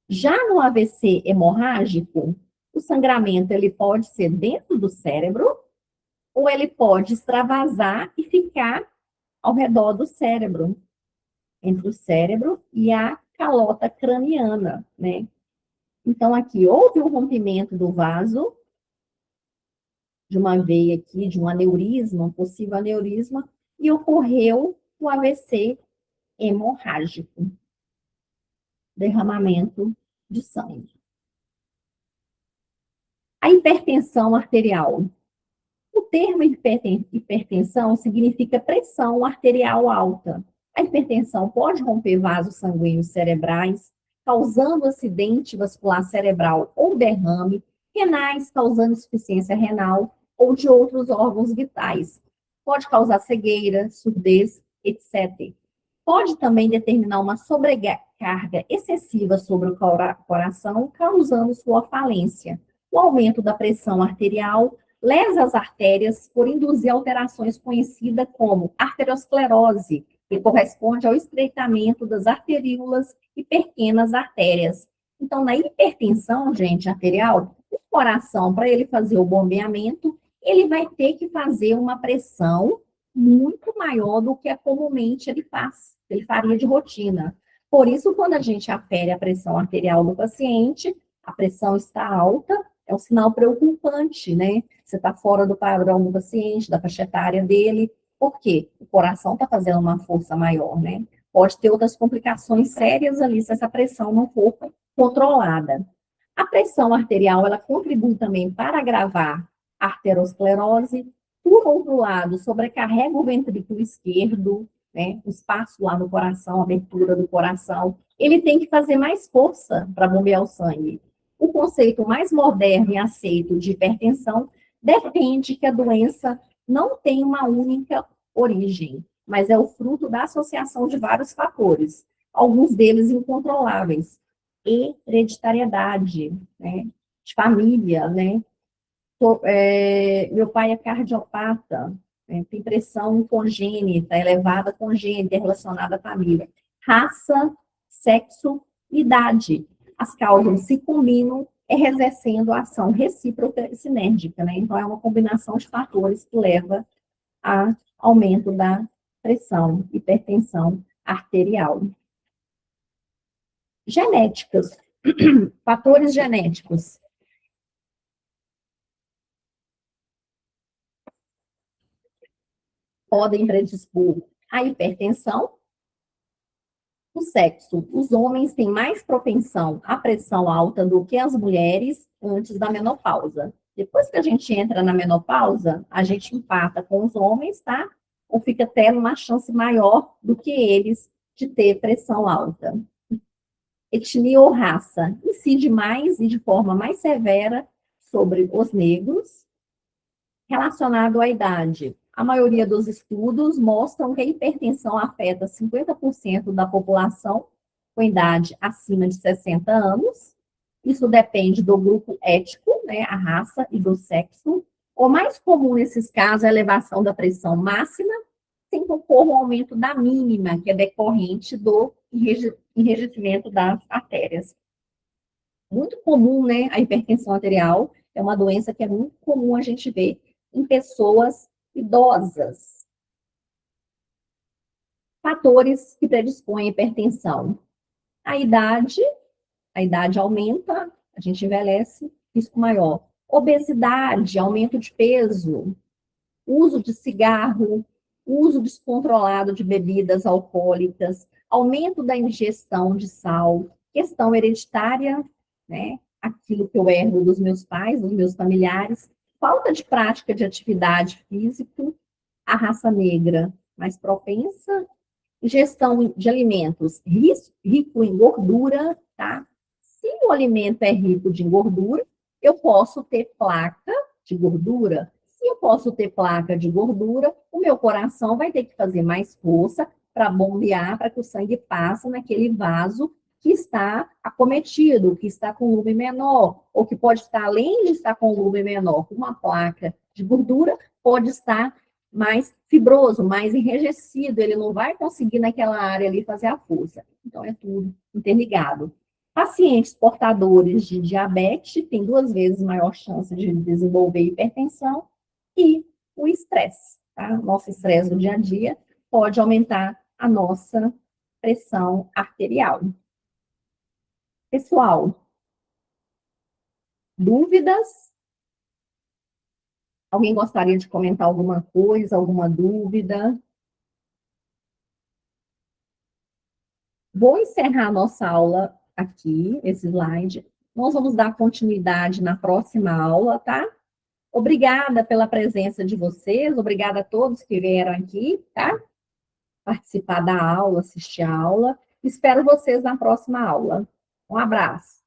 Já no AVC hemorrágico, o sangramento ele pode ser dentro do cérebro ou ele pode extravasar e ficar ao redor do cérebro, entre o cérebro e a calota craniana, né? Então, aqui houve um rompimento do vaso, de uma veia aqui, de um aneurisma, um possível aneurisma, e ocorreu o AVC hemorrágico, derramamento de sangue. A hipertensão arterial. O termo hipertensão significa pressão arterial alta. A hipertensão pode romper vasos sanguíneos cerebrais, causando acidente vascular cerebral ou derrame, renais, causando insuficiência renal ou de outros órgãos vitais. Pode causar cegueira, surdez, etc. Pode também determinar uma sobrecarga excessiva sobre o coração, causando sua falência. O aumento da pressão arterial lesa as artérias por induzir alterações conhecidas como arteriosclerose, que corresponde ao estreitamento das arteríolas e pequenas artérias. Então, na hipertensão, gente, arterial, os coração, para ele fazer o bombeamento, ele vai ter que fazer uma pressão muito maior do que comumente ele faz, ele faria de rotina. Por isso, quando a gente afere a pressão arterial do paciente, a pressão está alta, é um sinal preocupante, né? Você está fora do padrão do paciente, da faixa etária dele. Por quê? O coração está fazendo uma força maior, né? Pode ter outras complicações sérias ali se essa pressão não for controlada. A pressão arterial, ela contribui também para agravar a arteriosclerose. Por outro lado, sobrecarrega o ventrículo esquerdo, né? O espaço lá no coração, a abertura do coração. Ele tem que fazer mais força para bombear o sangue. O conceito mais moderno e aceito de hipertensão defende que a doença não tem uma única origem, mas é o fruto da associação de vários fatores, alguns deles incontroláveis. Hereditariedade, né? De família, né? Meu pai é cardiopata, né? Tem pressão congênita, elevada congênita relacionada à família. Raça, sexo, idade. As causas se combinam, exercendo a ação recíproca e sinérgica, né? Então, é uma combinação de fatores que leva a aumento da pressão, hipertensão arterial. Genéticas, fatores genéticos. Podem predispor à hipertensão. O sexo. Os homens têm mais propensão à pressão alta do que as mulheres antes da menopausa. Depois que a gente entra na menopausa, a gente empata com os homens, tá? Ou fica tendo uma chance maior do que eles de ter pressão alta. Etnia ou raça incide mais e de forma mais severa sobre os negros. Relacionado à idade, a maioria dos estudos mostram que a hipertensão afeta 50% da população com idade acima de 60 anos. Isso depende do grupo étnico, né, a raça e do sexo. O mais comum nesses casos é a elevação da pressão máxima, sem que ocorra um aumento da mínima, que é decorrente do enrijecimento das artérias. Muito comum, né, a hipertensão arterial, é uma doença que é muito comum a gente ver em pessoas idosas. Fatores que predispõem à hipertensão. A idade aumenta, a gente envelhece, risco maior. Obesidade, aumento de peso, uso de cigarro, uso descontrolado de bebidas alcoólicas, aumento da ingestão de sal, questão hereditária, né? Aquilo que eu herdo dos meus pais, dos meus familiares, falta de prática de atividade física, a raça negra mais propensa, ingestão de alimentos rico em gordura, tá? Se o alimento é rico de gordura, eu posso ter placa de gordura. Se eu posso ter placa de gordura, o meu coração vai ter que fazer mais força para bombear, para que o sangue passe naquele vaso que está acometido, que está com lume menor, ou que pode estar, além de estar com lume menor, com uma placa de gordura, pode estar mais fibroso, mais enrijecido, ele não vai conseguir naquela área ali fazer a força. Então, é tudo interligado. Pacientes portadores de diabetes têm 2 vezes maior chance de desenvolver hipertensão e o estresse, tá? Nosso estresse do dia a dia pode aumentar a nossa pressão arterial. Pessoal, dúvidas? Alguém gostaria de comentar alguma coisa, alguma dúvida? Vou encerrar a nossa aula aqui, esse slide. Nós vamos dar continuidade na próxima aula, tá? Obrigada pela presença de vocês, obrigada a todos que vieram aqui, tá? Participar da aula, assistir a aula. Espero vocês na próxima aula. Um abraço.